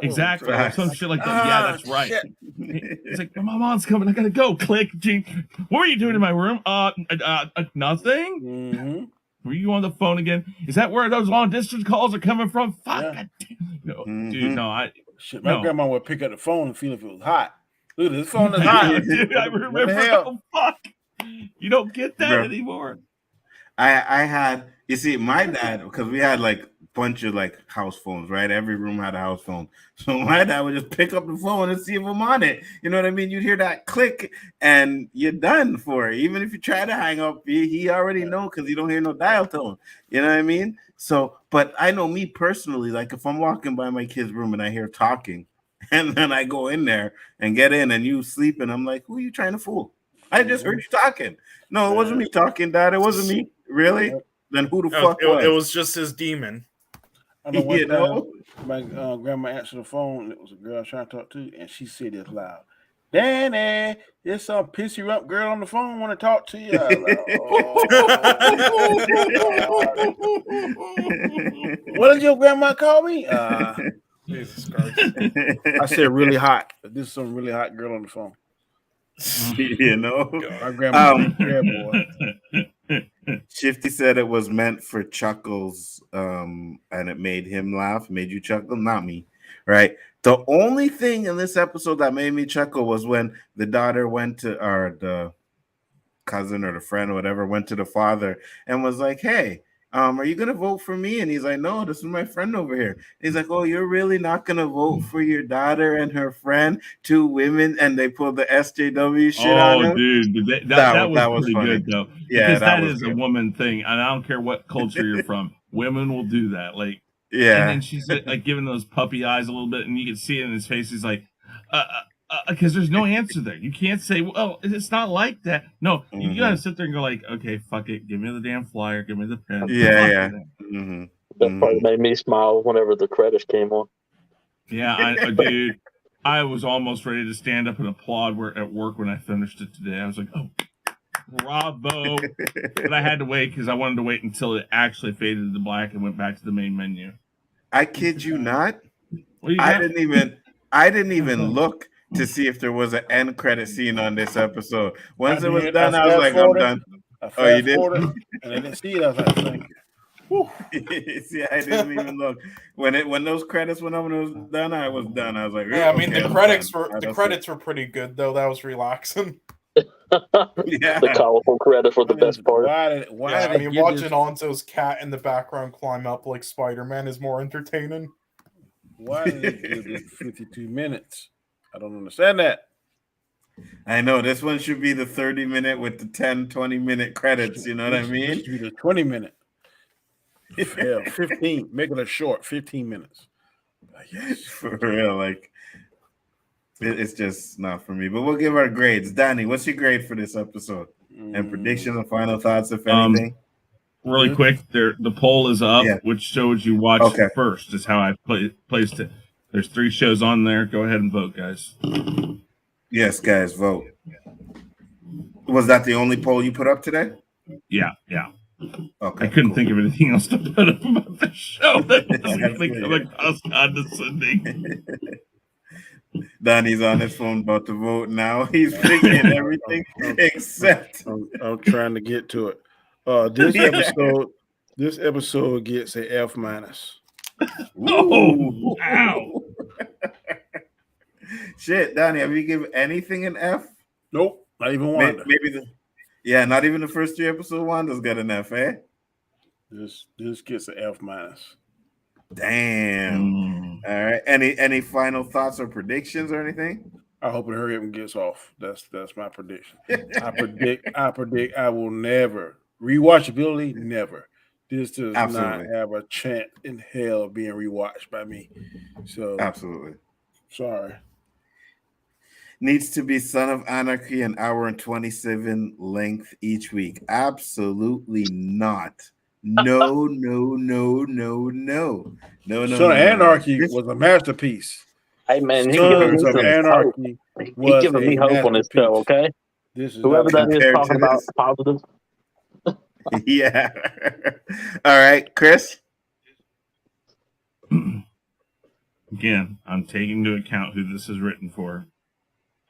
Exactly. Some shit like that. Yeah, that's right. Shit. It's like, my mom's coming. I gotta go. Click. What were you doing in my room? Nothing. Mm-hmm. Were you on the phone again? Is that where those long distance calls are coming from? Fuck. Yeah. No, dude, no. My grandma would pick up the phone and feel if it was hot. Look, this phone is hot. Dude, I remember. Oh, fuck. You don't get that anymore. I had, you see, my dad, because we had like a bunch of like house phones, right? Every room had a house phone. So my dad would just pick up the phone and see if I'm on it. You know what I mean? You'd hear that click and you're done for it. Even if you try to hang up, he already know because you don't hear no dial tone. You know what I mean? So, but I know me personally, like if I'm walking by my kid's room and I hear talking, and then I go in there and get in and you sleeping, I'm like, who are you trying to fool? I just heard you talking. No, it wasn't me talking, Dad. It wasn't me. Really? Then who the fuck was? It was just his demon. I know one time my grandma answered the phone. It was a girl I was trying to talk to, and she said it loud. Danny, there's some pissy up girl on the phone want to talk to you. I was like, what did your grandma call me? Jesus Christ. I said really hot. This is some really hot girl on the phone. You know, my grandma. Boy. Shifty said it was meant for chuckles, and it made him laugh, made you chuckle, not me, right? The only thing in this episode that made me chuckle was when the daughter went to, or the cousin or the friend or whatever, went to the father and was like, hey, are you gonna vote for me? And he's like, no, this is my friend over here. He's like, oh, you're really not gonna vote for your daughter and her friend, two women, and they pulled the SJW shit on him. Oh, dude, that was pretty funny. Good though. Yeah, because that is good. A woman thing, and I don't care what culture you're from. Women will do that. Like, yeah. And then she's like giving those puppy eyes a little bit, and you can see it in his face. He's like, because there's no answer there. You can't say, well, it's not like that. No, you gotta sit there and go like, okay, fuck it. Give me the damn flyer. Give me the pen. Yeah. That part made me smile whenever the credits came on. Yeah, dude, I was almost ready to stand up and applaud at work when I finished it today. I was like, oh, bravo. But I had to wait because I wanted to wait until it actually faded to black and went back to the main menu. I kid you not. I didn't even look to see if there was an end credit scene on this episode. Once it was done, I was like, I'm done. Oh, you did? And I didn't see it. I was like, thank you. See, I didn't even look. When those credits went up and it was done, I was done. I was like, yeah, I mean, the credits were pretty good though. That was relaxing. The colorful credits were the best part. Watching Anzo's cat in the background climb up like Spider-Man is more entertaining. Why did they give it 52 minutes? I don't understand that. I know this one should be the 30-minute with the 10-20-minute credits. You know what I mean? It should be the 20-minute. Yeah, 15. Make it a short 15 minutes. Yes, for real. Like, it's just not for me. But we'll give our grades. Danny, what's your grade for this episode? And predictions and final thoughts, if anything? Really quick, the poll is up. Yeah. Which shows you watched first is how I placed it. There's 3 shows on there. Go ahead and vote, guys. Yes, guys, vote. Was that the only poll you put up today? Yeah. Okay. I couldn't think of anything else to put up about the show that was coming across condescending. Donnie's on his phone about to vote now. He's picking everything except. I'm trying to get to it. This episode gets a F-. Oh, wow. Shit, Donnie, have you given anything an F? Nope, not even one. Yeah, not even the first 3 episodes. Wanda's got an F, eh? This gets an F-. Damn. All right. Any final thoughts or predictions or anything? I hope it hurry up and gets off. That's my prediction. I predict I will never rewatchability. Never. This does Absolutely. not have a chance in hell of being rewatched by me. So Absolutely. sorry. Needs to be Son of Anarchy, an hour and 27 length each week. Absolutely not. No. Son of Anarchy was a masterpiece. Hey man, he's Sons of giving Anarchy he's giving me hope on this show. Okay, This is whoever that is compared talking to about this. positive. Yeah. All right, Chris. Again, I'm taking into account who this is written for,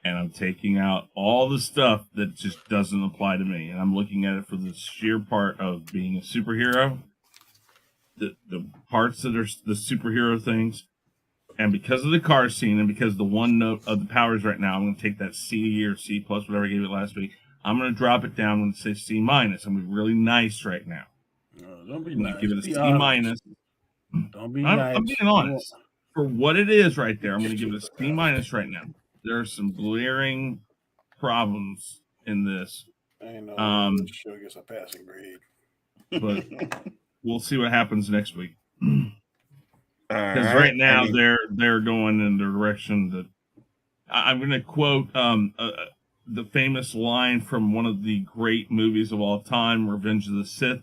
and I'm taking out all the stuff that just doesn't apply to me, and I'm looking at it for the sheer part of being a superhero, the parts that are the superhero things, and because of the car scene and because the one note of the powers right now, I'm going to take that C or C plus, whatever I gave it last week. I'm going to drop it down and say C minus. I'm going to be really nice right now. Don't be I'm nice. give it a Be C honest. minus. Don't be nice. I'm being honest. For what it is right there, I'm going to give it a C minus right now. There are some glaring problems in this. I know this show gets a passing grade. But we'll see what happens next week. Because right now they're going in the direction that I'm going to quote the famous line from one of the great movies of all time, Revenge of the Sith.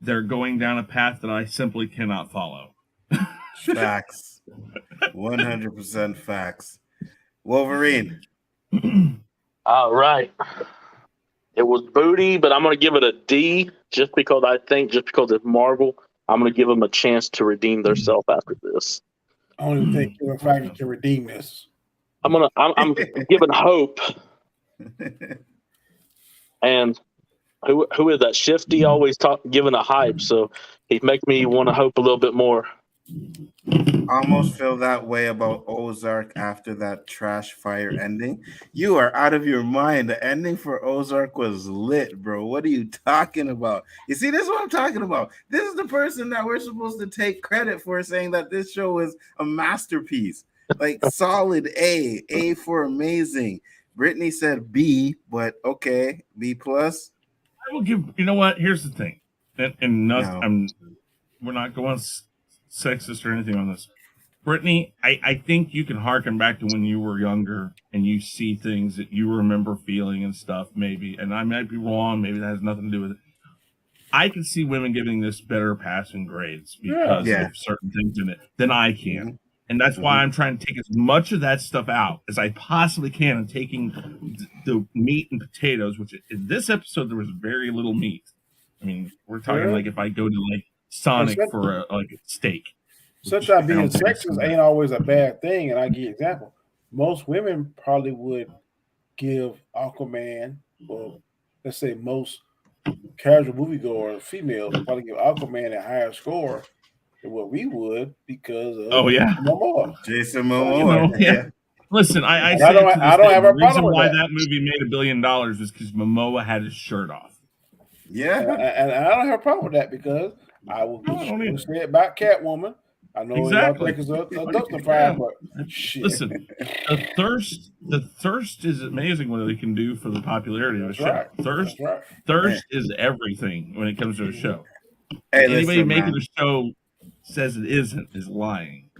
They're going down a path that I simply cannot follow. Facts. 100% facts. Wolverine. All right. It was booty, but I'm going to give it a D just because it's Marvel. I'm going to give them a chance to redeem themselves after this. I don't even think Kevin Feige can redeem this. I'm giving hope. And who is that? Shifty always giving a hype, so he makes me want to hope a little bit more. Almost feel that way about Ozark after that trash fire ending. You are out of your mind. The ending for Ozark was lit, bro. What are you talking about? You see, this is what I'm talking about. This is the person that we're supposed to take credit for saying that this show is a masterpiece. Like solid A for amazing. Brittany said B, but okay, B plus. I will give. You know what? Here's the thing, we're not going sexist or anything on this. Brittany, I think you can harken back to when you were younger and you see things that you remember feeling and stuff, maybe. And I might be wrong. Maybe that has nothing to do with it. I can see women giving this better passing grades because of certain things in it than I can. Mm-hmm. And that's why I'm trying to take as much of that stuff out as I possibly can and taking the meat and potatoes, which in this episode, there was very little meat. I mean, we're talking like if I go to like Sonic for a steak. Sometimes being sexist ain't always a bad thing, and I give you an example. Most women probably would give Aquaman, or let's say most casual moviegoer females would probably give Aquaman a higher score than what we would because of Momoa. Jason Momoa. Yeah. Listen, I don't have a problem with that. The reason why that movie made $1 billion was because Momoa had his shirt off. Yeah, and I don't have a problem with that because I will say it about Catwoman. I know y'all think it's a dumpster fire, but shit. Listen, the thirst is amazing what they can do for the popularity of a show. Right. Thirst is everything when it comes to a show. Hey, anybody making a show says it isn't is lying.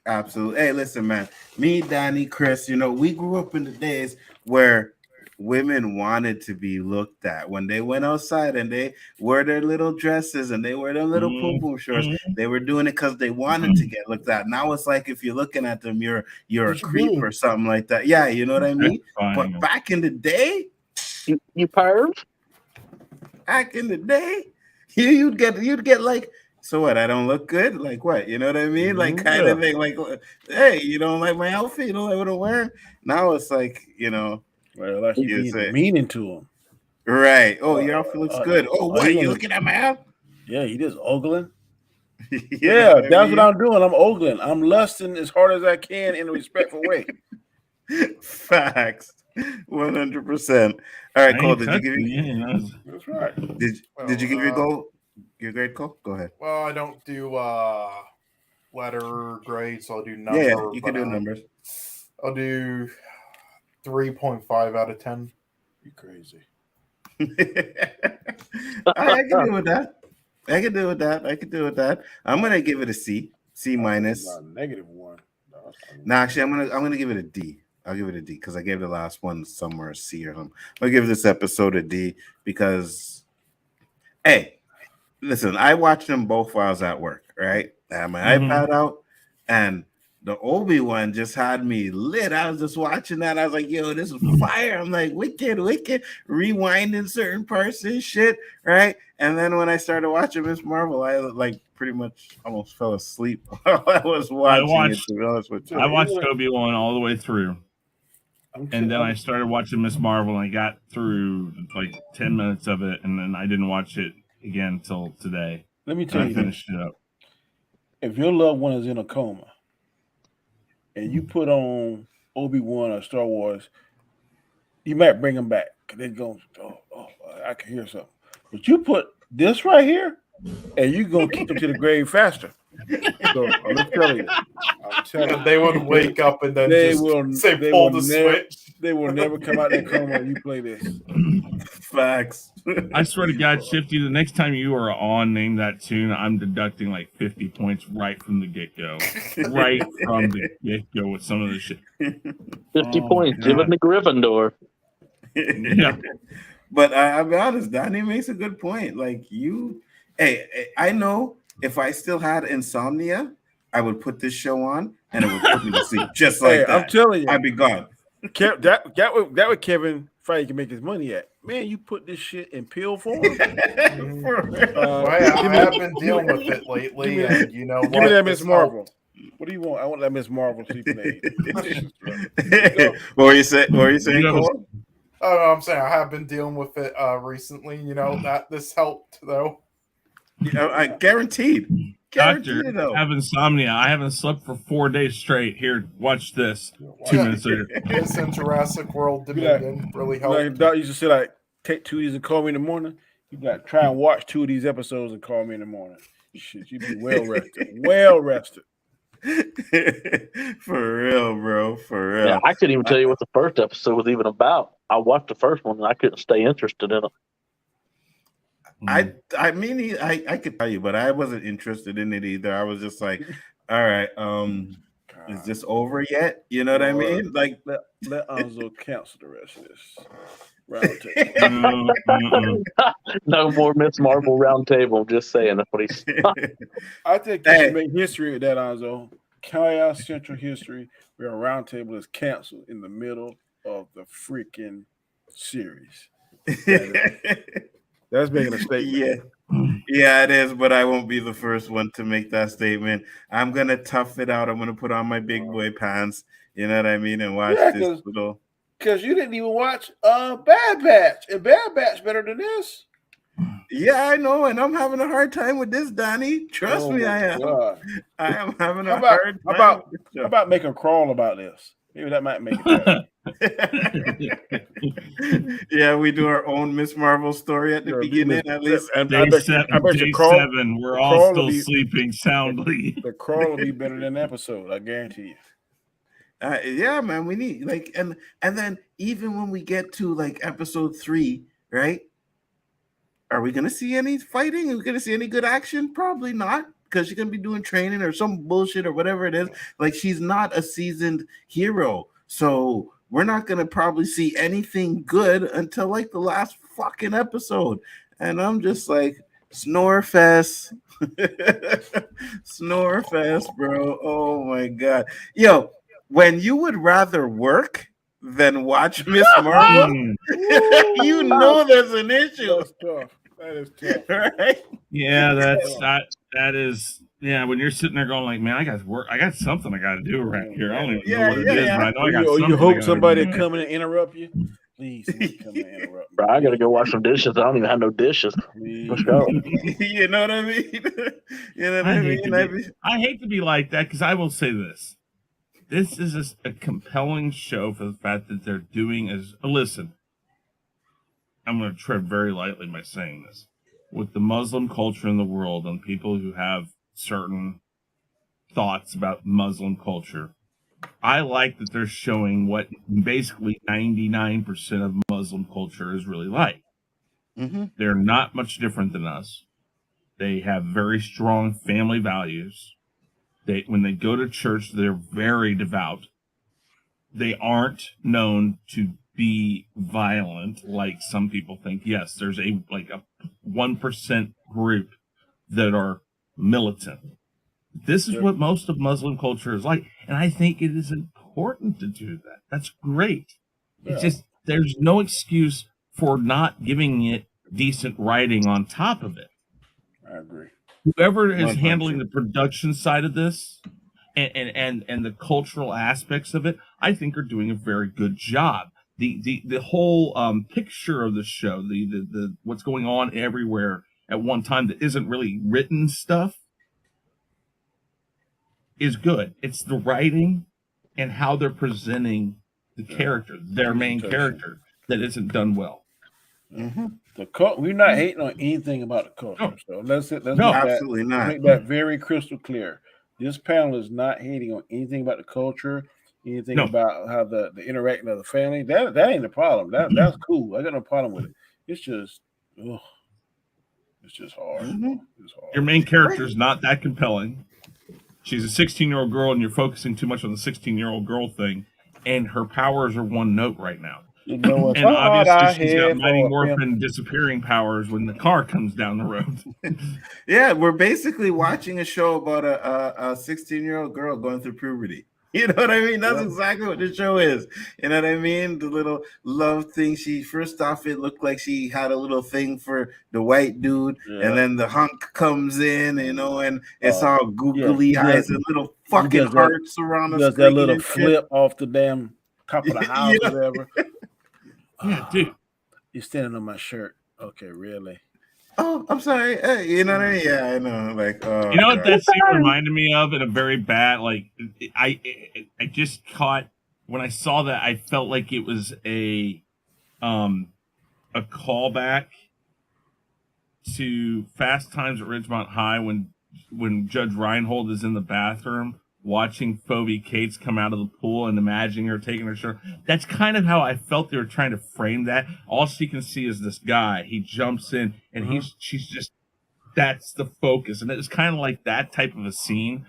Absolutely. Hey, listen, man. Me, Danny, Chris, we grew up in the days where women wanted to be looked at when they went outside and they wear their little dresses and they wear their little poo-poo shorts. They were doing it because they wanted to get looked at. Now it's like if you're looking at them, you're a creep or something like that. Yeah, you know what I mean? But back in the day, you perv. Back in the day, you'd get like, so what? I don't look good? Like what? You know what I mean? Like kind of thing. Like, hey, you don't like my outfit? You don't like what I'm wearing? Now it's like, well, like you say meaning to him. Right. Oh, your outfit looks good. Oh, what? You looking at my outfit? Yeah, he just ogling. Yeah, that's what I'm doing. I'm ogling. I'm lusting as hard as I can in a respectful way. Facts. 100%. All right, Cole. Did you give That's right. Did you give your goal? Your grade, Cole? Go ahead. Well, I don't do letter grade, so I'll do number. Yeah, you can do numbers. I'll do 3.5 out of 10. You crazy. I can deal with that. I can deal with that. I'm gonna give it a C minus. -1. No, actually, I'm gonna give it a D. I'll give it a D because I gave the last one somewhere a C or something. I'll give this episode a D because, hey, listen, I watched them both while I was at work. Right, I had my iPad out, and the Obi-Wan just had me lit. I was just watching that. I was like, yo, this is fire. I'm like, wicked, rewinding certain parts and shit, right? And then when I started watching Miss Marvel, I like pretty much almost fell asleep while I was watching it, to be honest with you. I watched Obi-Wan all the way through. And then I started watching Miss Marvel, and I got through like 10 minutes of it, and then I didn't watch it again until today. Let me tell you, finished it up. If your loved one is in a coma, and you put on Obi-Wan or Star Wars, you might bring them back. They're going, I can hear something. But you put this right here, and you're going to keep them to the grave faster. So I'm telling you. They would wake up and then pull the switch. They will never come out that coma when you play this. Facts. I swear to God, Shifty, the next time you are on Name That Tune, I'm deducting like 50 points right from the get-go. Right from the get-go with some of the shit. 50 points. Give it to Gryffindor. Yeah. But I'll be honest, Donnie makes a good point. Like I know if I still had insomnia, I would put this show on and it would put me to sleep just like that. I'm telling you, I'd be gone. That way Kevin Feige can make his money at. Man, you put this shit in pill form. I have been dealing with it lately, and you know, give me that Miss Marvel. What do you want? I want that Miss Marvel sleeping aid. What were you saying, Cole? Oh, no, I'm saying I have been dealing with it recently. You know that this helped though. I guaranteed. Doctor, I have insomnia. I haven't slept for 4 days straight. Here, watch this. 2 minutes later. This in Jurassic World Dominion really helped. Like Doc used to say, like, take 2 of these and call me in the morning. You got try and watch 2 of these episodes and call me in the morning. Shit, you be well rested. Well rested. For real, bro. For real. Yeah, I couldn't even tell you what the first episode was even about. I watched the first one and I couldn't stay interested in it. I mean, I could tell you, but I wasn't interested in it either. I was just like, all right, is this over yet? You know what I mean? Like, let Anzo cancel the rest of this roundtable. No more Miss Marvel roundtable. I'm just saying that's what he's. I think you should make history with that, Anzo. Chaos Central history, where a roundtable is canceled in the middle of the freaking series. That's making a statement. Yeah, it is, but I won't be the first one to make that statement. I'm gonna tough it out. I'm gonna put on my big boy pants. You know what I mean, and watch this little. Because you didn't even watch Bad Batch, and Bad Batch better than this. Yeah, I know, and I'm having a hard time with this, Donnie. Trust me, I am. God. I am having a hard time. How about make a crawl about this? Maybe that might make it better. Yeah, we do our own Miss Marvel story at the beginning, at least. And day 7, we're all still sleeping soundly. The crawl will be better than the episode, I guarantee you. Yeah, man, we need and then even when we get to like episode 3, right? Are we gonna see any fighting? Are we gonna see any good action? Probably not, because she's gonna be doing training or some bullshit or whatever it is. Like, she's not a seasoned hero, so we're not gonna probably see anything good until like the last fucking episode. And I'm just like, snore fest, snore fest, bro. Oh my god, yo. When you would rather work than watch Miss Marvel, you know there's an issue. That's tough. That is tough. Right? Yeah, that is. Yeah, when you're sitting there going like, man, I got work. I got something I got to do right here. I don't even know what it is, but I know I got something. You hope somebody come in and interrupt you. Please come and interrupt me. Bro, I gotta go wash some dishes. I don't even have no dishes. Let's go. You know what I mean? You know what I mean? I hate to be like that, because I will say this. This is a compelling show for the fact that they're doing as listen. I'm going to tread very lightly by saying this. With the Muslim culture in the world and people who have certain thoughts about Muslim culture, I like that they're showing what basically 99% of Muslim culture is really like. Mm-hmm. They're not much different than us. They have very strong family values. When they go to church, they're very devout. They aren't known to be violent like some people think. Yes, there's a 1% group that are militant. This is what most of Muslim culture is like, and I think it is important to do that. That's great. It's just there's no excuse for not giving it decent writing on top of it. I agree. Whoever is handling the production side of this and the cultural aspects of it, I think are doing a very good job. The whole picture of the show, the what's going on everywhere at one time that isn't really written stuff is good. It's the writing and how they're presenting the character, their main character, that isn't done well. Mm-hmm. We're not hating on anything about the culture, so let's absolutely not. Make that very crystal clear. This panel is not hating on anything about the culture, anything about how the interacting of the family. That ain't the problem. That's cool. I got no problem with it. It's just hard. Mm-hmm. It's hard. Your main character is not that compelling. She's a 16-year-old girl, and you're focusing too much on the 16-year-old girl thing, and her powers are one note right now. You know what? And obviously she's got Mighty Morphin disappearing powers when the car comes down the road. Yeah, we're basically watching a show about a 16-year-old girl going through puberty. You know what I mean? That's exactly what this show is. You know what I mean? The little love thing. First off, it looked like she had a little thing for the white dude, and then the hunk comes in, and it's all googly eyes and little fucking hearts around the screen. That little flip off the damn top of the house or whatever. Yeah, dude. You're standing on my shirt. Okay, really? Oh, I'm sorry. Hey, you know what I mean? Yeah, I know. You know what that scene reminded me of in a very bad, I just caught, when I saw that, I felt like it was a callback to Fast Times at Ridgemont High when Judge Reinhold is in the bathroom watching Phoebe Cates come out of the pool and imagining her taking her shirt. That's kind of how I felt they were trying to frame that. All she can see is this guy. He jumps in, and she's just, that's the focus. And it's kind of like that type of a scene,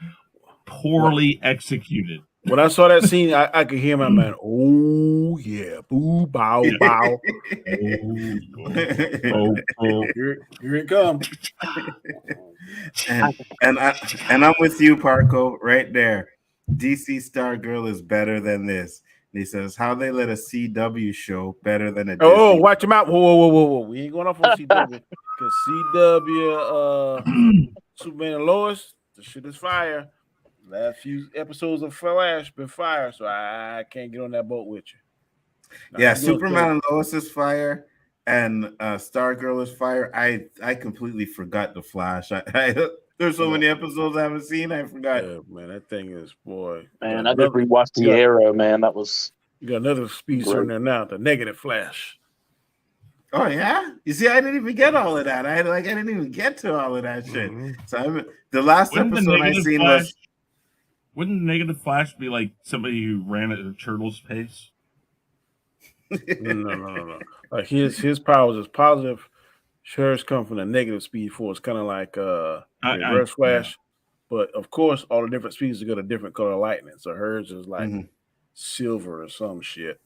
poorly executed. When I saw that scene, I could hear my man, oh, yeah, boo, bow, bow. Here it comes. and I'm with you, Parco, right there. DC Stargirl is better than this. And he says, how they let a CW show better than a Disney. Oh, watch him out. Whoa. We ain't going off on CW. Because CW, Superman and Lois, the shit is fire. Last few episodes of Flash been fire, so I can't get on that boat with you. Yeah, Superman and Lois is fire, and Stargirl is fire. I completely forgot the Flash. There's so many episodes I haven't seen. I forgot. Yeah, man, that thing is, boy. Man, I just rewatched the Arrow, man. That was. You got another speedster in there now, the Negative Flash. Oh yeah, you see, I didn't even get all of that. I didn't even get to all of that shit. So the last episode I seen was. Wouldn't the Negative Flash be like somebody who ran at a turtle's pace? No. Like his powers is positive. Hers come from the negative speed force, kind of like reverse Flash. But of course, all the different speeds are got a different color of lightning. So hers is like silver or some shit.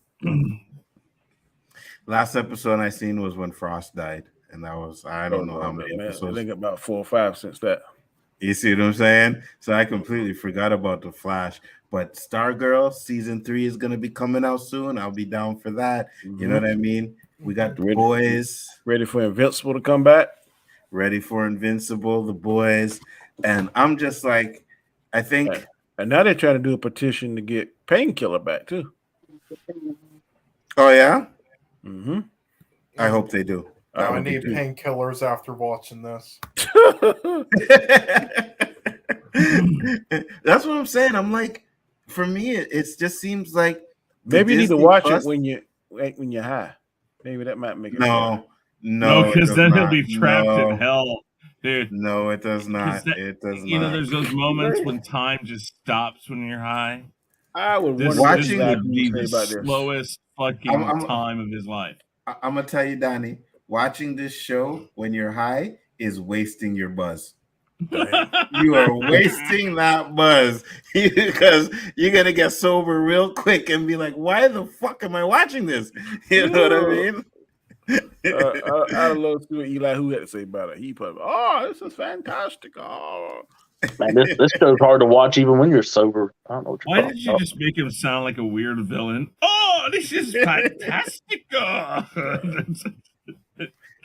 Last episode I seen was when Frost died, and that was I don't know how many episodes. I think about 4 or 5 since that. You see what I'm saying? So I completely forgot about the Flash. But Stargirl season 3 is gonna be coming out soon. I'll be down for that. You know what I mean? We got the boys ready for Invincible to come back. Ready for Invincible, the boys, and I'm just like, I think. And now they're trying to do a petition to get Painkiller back too. Oh yeah. Mm-hmm. I hope they do. Now I need painkillers after watching this. That's what I'm saying. I'm like, for me, it just seems like maybe you need to Disney watch Plus- it when you're high. Maybe that might make it. No, No, it because does then he'll not. be trapped No. in hell, dude. No, it does not. That, It does you know, not. there's those moments when time just stops when you're high. I would This, wonder this Watching- would what be you say the about this. slowest fucking time of his life. I'm gonna tell you, Donnie, watching this show when you're high is wasting your buzz. You are wasting that buzz because you're gonna get sober real quick and be like, "Why the fuck am I watching this?" You know what I mean? I'd love to see what Eli Who had to say about it. He probably, this is fantastic. Oh, Man, this show's hard to watch even when you're sober. I don't know what you're Why talking did you about. just make him sound like a weird villain? Oh, this is fantastic.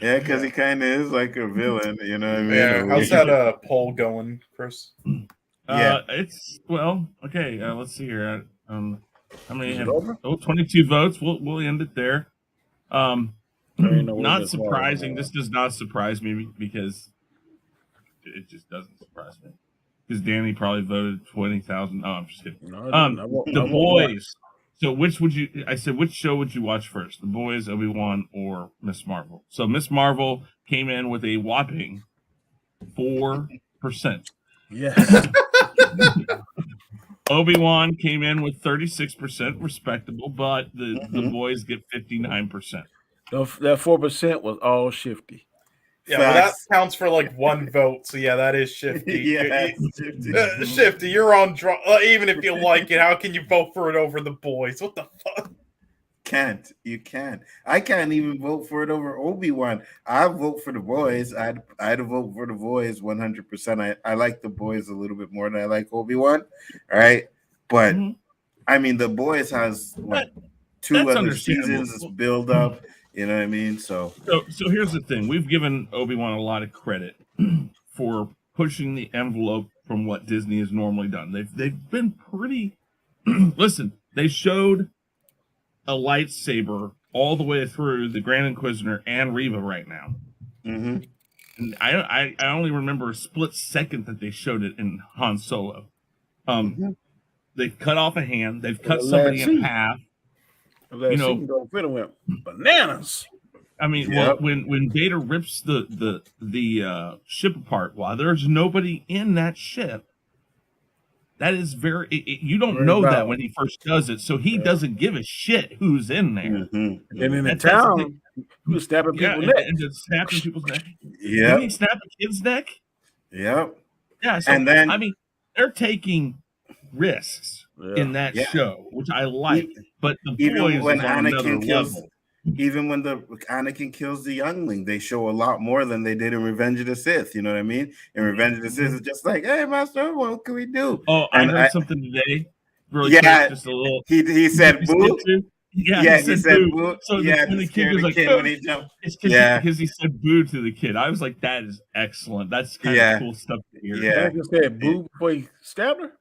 Yeah, because he kind of is like a villain. You know what I mean? Yeah, how's that poll going, Chris? Yeah. It's okay. Let's see here. How many Is it have? over? 22 votes. We'll end it there. Not this surprising. was. This does not surprise me because it just doesn't surprise me. Because Danny probably voted 20,000. No, I'm just kidding. No, The Boys. So which show would you watch first? The Boys, Obi-Wan, or Miss Marvel? So Miss Marvel came in with a whopping 4%. Yes. Obi-Wan came in with 36%, respectable, but the Boys get 59%. That 4% was all Shifty. Yeah, well, that counts for like one vote. So yeah, that is Shifty. Yeah, Shifty, you're on draw. Even if you like it, how can you vote for it over the Boys? What the fuck? You can't. I can't even vote for it over Obi-Wan. I vote for the Boys. I'd vote for the Boys 100%. I like the Boys a little bit more than I like Obi-Wan. All right, but I mean, the Boys has two other seasons build up. You know what I mean? So here's the thing: we've given Obi-Wan a lot of credit for pushing the envelope from what Disney has normally done. They've been pretty. Listen, they showed a lightsaber all the way through the Grand Inquisitor and Reva right now. Mm-hmm. And I only remember a split second that they showed it in Han Solo. They've cut off a hand. They've cut somebody in half. You know, went bananas. I mean, well, when Vader rips the ship apart, while there's nobody in that ship, that is very. You don't know that when he first does it, so he doesn't give a shit who's in there. Mm-hmm. And in the town, he was snapping people's neck. And just snapping people's neck. Yeah. Did he snap a kid's neck? Yep. Yeah. So and then, I mean, they're taking risks in that show, which I like. But the Boys when is on another level. Even when Anakin kills the youngling, they show a lot more than they did in Revenge of the Sith. You know what I mean? In Revenge of the Sith, it's just like, hey, Master, what can we do? Oh, I heard something today. Really quick, just a little. He said boo. Yeah, he said boo. So when the kid was like, when he jumped. It's because he said boo to the kid. I was like, that is excellent. That's kind of cool stuff to hear. Yeah, he said boo before he stabbed her.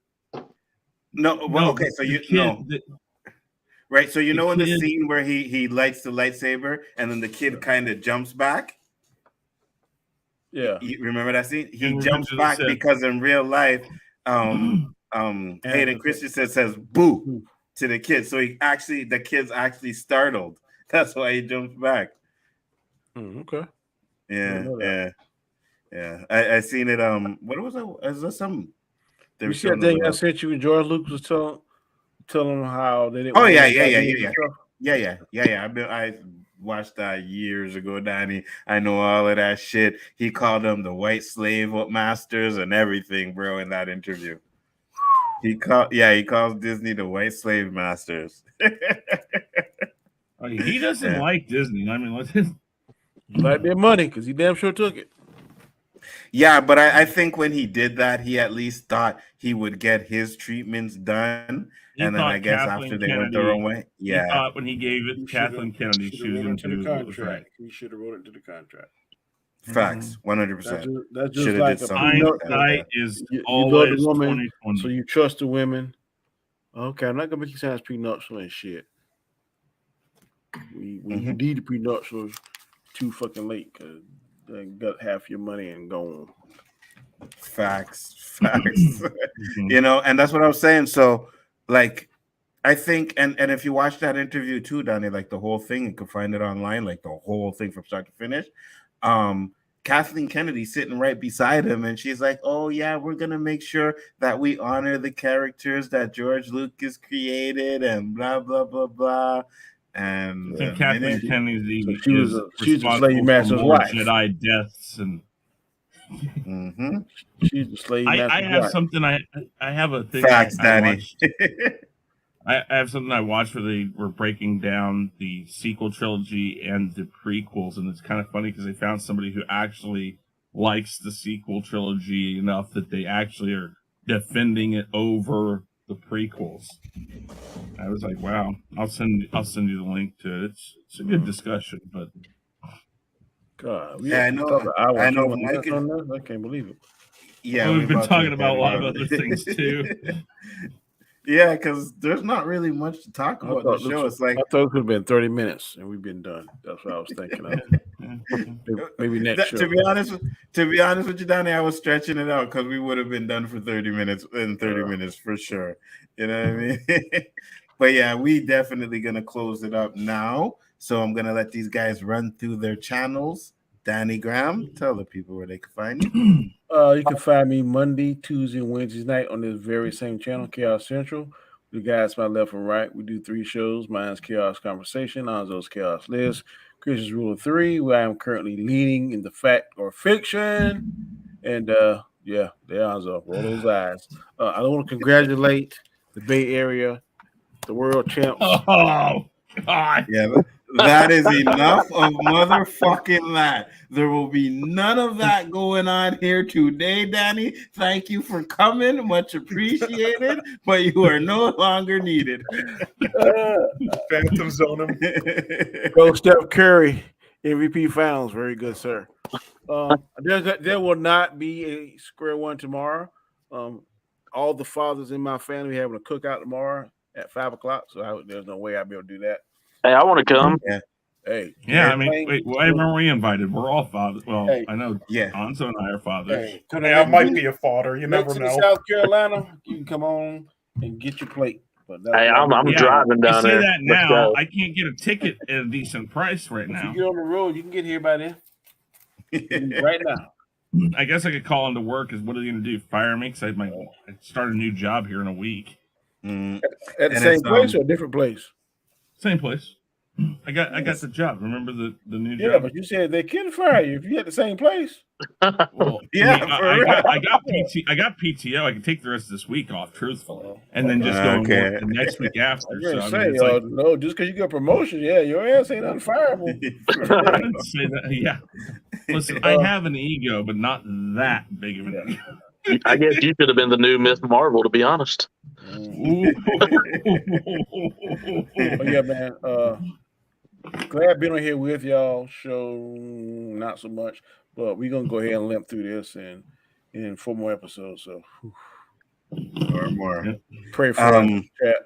No, well, okay, so right, so in the scene where he lights the lightsaber and then the kid kind of jumps back. Yeah, you remember that scene? He jumps back because in real life, Hayden Christensen says "boo" to the kid, so the kid's actually startled. That's why he jumps back. Okay. Yeah. I seen it. What was it? Is that something? You see that thing I sent you and George Lucas was telling them how they didn't. Oh yeah. I watched that years ago, Danny. I know all of that shit. He called them the white slave masters and everything, bro. In that interview, he calls Disney the white slave masters. He doesn't like Disney. I mean, he liked their money because he damn sure took it. Yeah, but I think when he did that, he at least thought he would get his treatments done. And then I guess after they went their own way. Yeah. He thought when he gave it Kathleen Kennedy, she was going to do what was right. He should have wrote it to the contract. Facts, 100%. That's just like a hindsight is always the woman, 2020. so you trust the women. Okay, I'm not gonna make you sound prenuptial and shit. When you need the prenuptial, too fucking late because they got half your money and gone. Facts. And that's what I was saying. So like I think, and if you watch that interview too, Donnie, like the whole thing, you can find it online, like the whole thing from start to finish. Kathleen Kennedy sitting right beside him, and she's like, "Oh yeah, we're gonna make sure that we honor the characters that George Lucas created, and blah blah blah blah." And So Kathleen Kennedy So she was a slave responsible master's for more wife. Jedi deaths, and she's the slave master's I have wife. something. I have a thing. Facts, I Danny. watched. I have something I watched where they were breaking down the sequel trilogy and the prequels, and it's kind of funny because they found somebody who actually likes the sequel trilogy enough that they actually are defending it over the prequels. I was like, wow, I'll send you the link to it. It's a good discussion, but God, I know. I know. Mike is, I can't believe it. Yeah, we've been talking about a lot of other things too. Yeah, because there's not really much to talk about in the show. It's like I thought it could have been 30 minutes and we've been done. That's what I was thinking of. Maybe next show. To be honest with you, Donnie, I was stretching it out because we would have been done for 30 minutes minutes for sure. You know what I mean? But yeah, we definitely gonna close it up now. So I'm gonna let these guys run through their channels. Danny Graham, tell the people where they can find you. You can find me Monday, Tuesday, and Wednesday night on this very same channel, Chaos Central. The guys my left and right. We do 3 shows. Mine's Chaos Conversation, Anzo's Chaos List, Chris's Rule of 3, where I am currently leading in the fact or fiction. And yeah, there Anzo. Roll those eyes. I want to congratulate the Bay Area, the world champs. Oh God. Yeah, that is enough of motherfucking that. There will be none of that going on here today, Danny. Thank you for coming. Much appreciated, but you are no longer needed. Phantom Zone him. Go Steph Curry, MVP Finals. Very good, sir. There will not be a square one tomorrow. All the fathers in my family having a cookout tomorrow at 5 o'clock, so there's no way I'll be able to do that. Hey, I want to come. Yeah. Hey, yeah. I mean, wait, why weren't we invited? We're all fathers. Well, hey, I know. Yeah, Anzo and I are fathers. Hey, I might be a fodder. You never know. South Carolina, you can come on and get your plate. But Hey, I'm driving down there. You say that now. I can't get a ticket at a decent price right now. If you get on the road, you can get here by then. Right now. I guess I could call into work. Because what are they going to do? Fire me? Because I start a new job here in a week. At the same place or a different place? Same place. I got the job. Remember the new job? Yeah, but you said they can fire you if you at the same place. Well, yeah, I got PTO. I can take the rest of this week off, truthfully, and then just go and work the next week after. No, just because you got promotion, your ass ain't unfireable. I didn't say that. Yeah. Listen, I have an ego, but not that big of an ego. I guess you should have been the new Miss Marvel, to be honest. But yeah, man. Glad being on here with y'all. Show not so much, but we're gonna go ahead and limp through this and in 4 more episodes. So more. Pray for chat.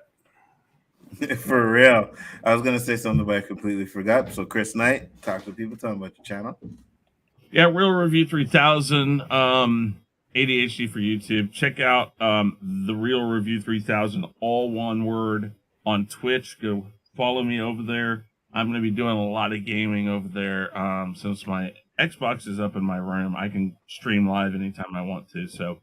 For real. I was gonna say something, but I completely forgot. So Chris Knight, talk to people, tell them about your channel. Yeah, Real Review 3000. ADHD for YouTube. Check out the Real Review 3000, all one word, on Twitch. Go follow me over there. I'm going to be doing a lot of gaming over there. Since my Xbox is up in my room, I can stream live anytime I want to. So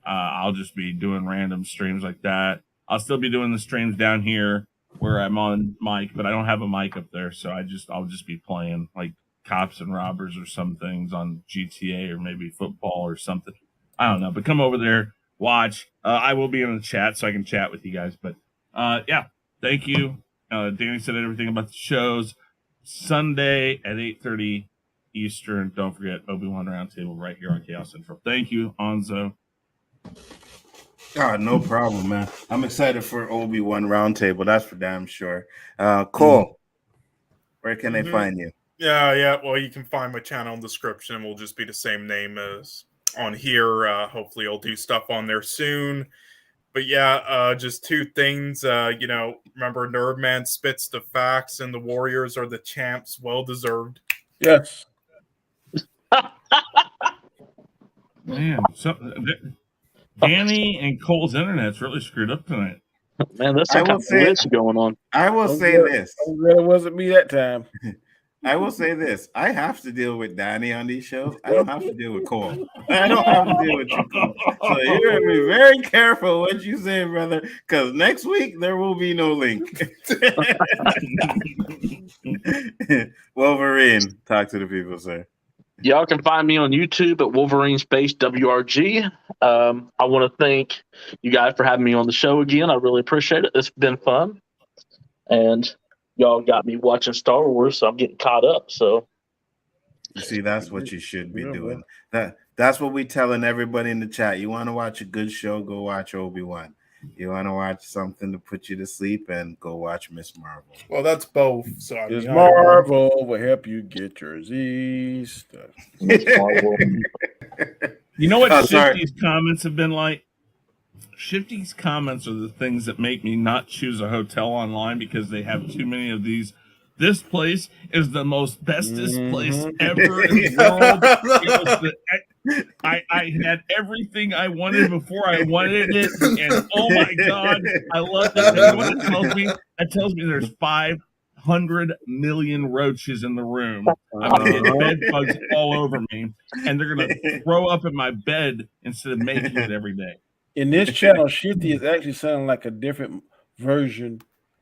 I'll just be doing random streams like that. I'll still be doing the streams down here where I'm on mic, but I don't have a mic up there. So I'll just be playing like Cops and Robbers or some things on GTA or maybe football or something. I don't know, but come over there, watch. I will be in the chat so I can chat with you guys. But yeah, thank you. Danny said everything about the shows. Sunday at 8:30 Eastern. Don't forget Obi-Wan Roundtable right here on Chaos Central. Thank you, Anzo. No problem, man. I'm excited for Obi-Wan Roundtable. That's for damn sure. Cole, where can they find you? Yeah. Well, you can find my channel in the description. It will just be the same name as on here. Hopefully I'll do stuff on there soon. But yeah, just 2 things. Remember Nerdman spits the facts and the Warriors are the champs. Well deserved. Yes. Man, Danny and Cole's internet's really screwed up tonight. Man, that's some kind of glitch going on. I will say this. It wasn't me that time. I will say this. I have to deal with Danny on these shows. I don't have to deal with Cole. I don't have to deal with you, Cole. So you're going to be very careful what you say, brother, because next week there will be no link. Wolverine, talk to the people, sir. Y'all can find me on YouTube at Wolverine Space WRG. I want to thank you guys for having me on the show again. I really appreciate it. It's been fun. And y'all got me watching Star Wars, so I'm getting caught up. So, you see, that's what you should be doing. That's what we telling everybody in the chat. You want to watch a good show, go watch Obi-Wan. You want to watch something to put you to sleep, and go watch Miss Marvel. Well, that's both. So Miss Marvel will help you get your Z stuff. You know what Shifty's comments have been like? Shifty's comments are the things that make me not choose a hotel online because they have too many of these. This place is the most bestest place ever in the world. I had everything I wanted before I wanted it, and oh my god, I love it. You know what that tells me? That tells me there's 500 million roaches in the room. I'm gonna get bed bugs all over me, and they're gonna throw up in my bed instead of making it every day. In this channel, Shifty is actually sounding like a different version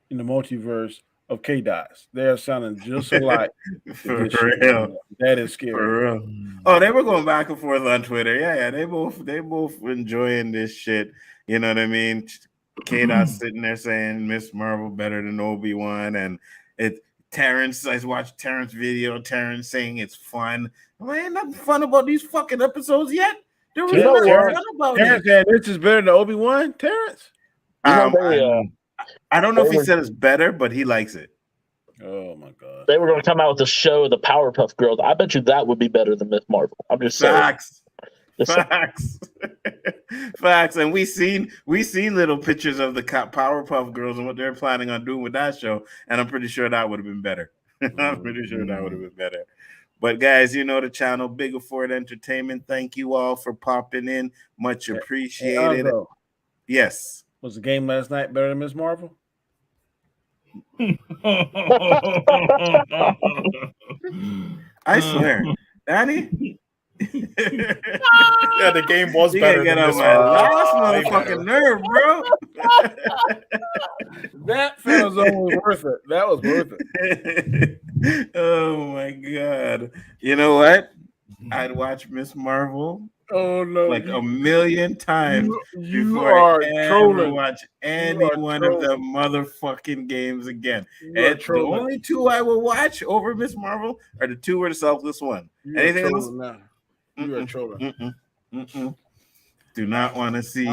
in the multiverse of K-Dots. They're sounding just alike. For real. That is scary. For real. Oh, they were going back and forth on Twitter. Yeah, they both enjoying this shit. You know what I mean? K-Dot's sitting there saying Miss Marvel better than Obi-Wan, and Terrence, I watched Terrence's video, Terrence saying it's fun. I'm like, ain't nothing fun about these fucking episodes yet. There was nothing fun about Terrence it. This is better than Obi-Wan, Terrence? I don't know if he said it's better, but he likes it. Oh my god! They were going to come out with a show of the Powerpuff Girls. I bet you that would be better than Miss Marvel. I'm just saying. Facts. And we seen little pictures of the Powerpuff Girls and what they're planning on doing with that show, and I'm pretty sure that would have been better. But guys, you know the channel, Big Afford Entertainment. Thank you all for popping in. Much appreciated. Yes. Was the game last night better than Miss Marvel? I swear, Danny. Yeah, the game was better. Get on my last motherfucking nerve, bro. That feels almost worth it. That was worth it. Oh my god! You know what? I'd watch Miss Marvel. Oh no! Like a million times you before are I ever trolling. watch any one of the motherfucking games again. And the only two I will watch over Miss Marvel are the two where the selfless one. Anything else? You are trolling. Do not want to see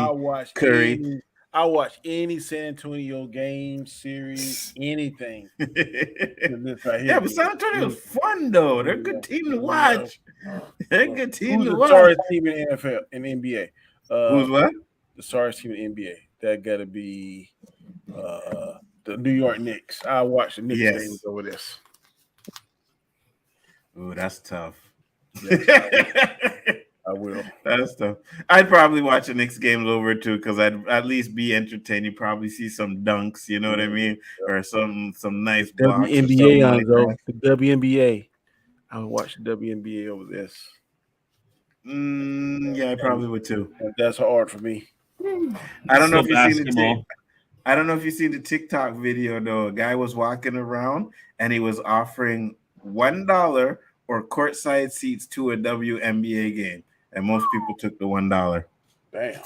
Curry. I watch any San Antonio game series, anything. Yeah, but San Antonio is fun though. They're a good team to watch. They're a good team to watch. Who's the sorriest team in the NFL in the NBA? Who's what? The sorriest team in the NBA. That got to be the New York Knicks. I watch the Knicks games over this. Ooh, that's tough. I will. That's tough. I'd probably watch the Knicks games over too, because I'd at least be entertained. You probably see some dunks, you know what I mean, or some nice blocks. WNBA on though. The WNBA. I would watch the WNBA over this. Yeah, I probably would too. That's hard for me. I don't know if you've seen the I don't know if you see the TikTok video though. A guy was walking around and he was offering $1 or courtside seats to a WNBA game, and most people took the $1. Damn.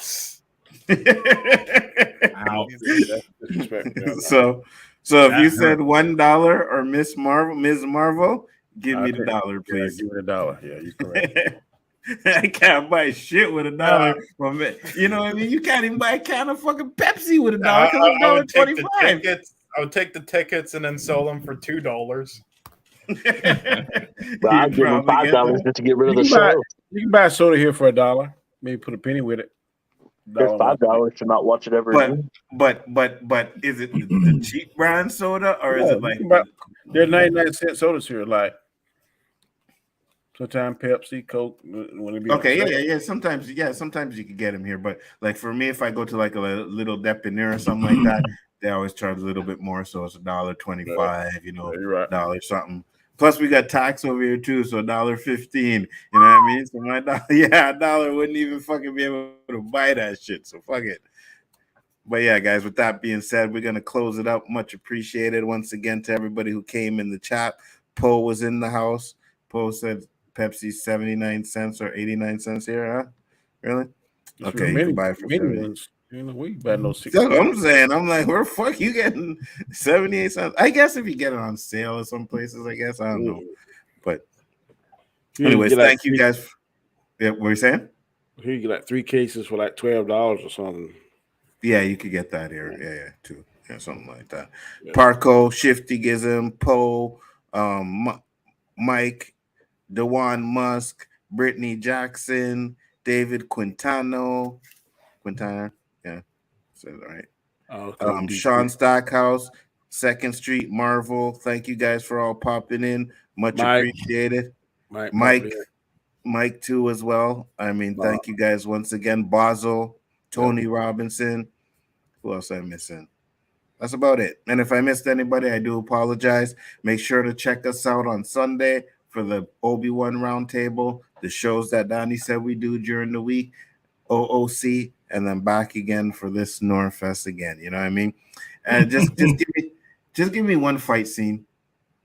So if you said $1 or Ms. Marvel, give me the dollar, please. Give me the $1. Yeah, you're correct. I can't buy shit with $1. You know what I mean? You can't even buy a can of fucking Pepsi with $1 because it's $1.25. I would take the tickets and then sell them for $2. But I'd give them $5 just to get rid of the show. You can buy a soda here for $1. Maybe put a penny with it. There's $5 to not watch it ever again. But is it the cheap brand soda or is it like there are 99-cent sodas here? Like Sometimes Pepsi, Coke. When it be Okay, yeah. Sometimes you could get them here, but like for me, if I go to like a little depanneur or something like that, they always charge a little bit more, so it's $1.25, you're right. $1 something. Plus, we got tax over here too, so $1.15. You know what I mean? So my $1 wouldn't even fucking be able to buy that shit. So fuck it. But yeah, guys, with that being said, we're gonna close it up. Much appreciated once again to everybody who came in the chat. Poe was in the house. Poe said Pepsi 79 cents or 89 cents here, huh? Really? Okay, you can buy it for 70 ones. We buy no 60. That's what I'm saying. I'm like, where the fuck you getting 78 cents? I guess if you get it on sale at some places, I guess. I don't know. But anyways, thank you guys. Yeah, what were you saying? Here you get like 3 cases for like $12 or something. Yeah, you could get that here. Yeah, too. Yeah, something like that. Yeah. Parco, Shifty Gizm, Poe, Mike, Dewan Musk, Brittany Jackson, David Quintana, yeah, said it right. Sean Stackhouse, 2nd Street, Marvel. Thank you guys for all popping in. Much appreciated. Mike too as well. I mean, thank you guys once again. Basil, Tony Robinson. Who else am I missing? That's about it. And if I missed anybody, I do apologize. Make sure to check us out on Sunday for the Obi-Wan Roundtable, the shows that Donnie said we do during the week, OOC, and then back again for this Norfest again. You know what I mean? And just give me one fight scene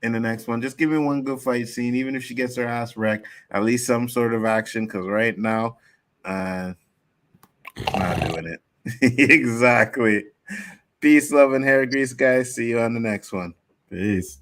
in the next one. Just give me one good fight scene, even if she gets her ass wrecked. At least some sort of action, because right now, not doing it. Exactly. Peace, love, and hair grease, guys. See you on the next one. Peace.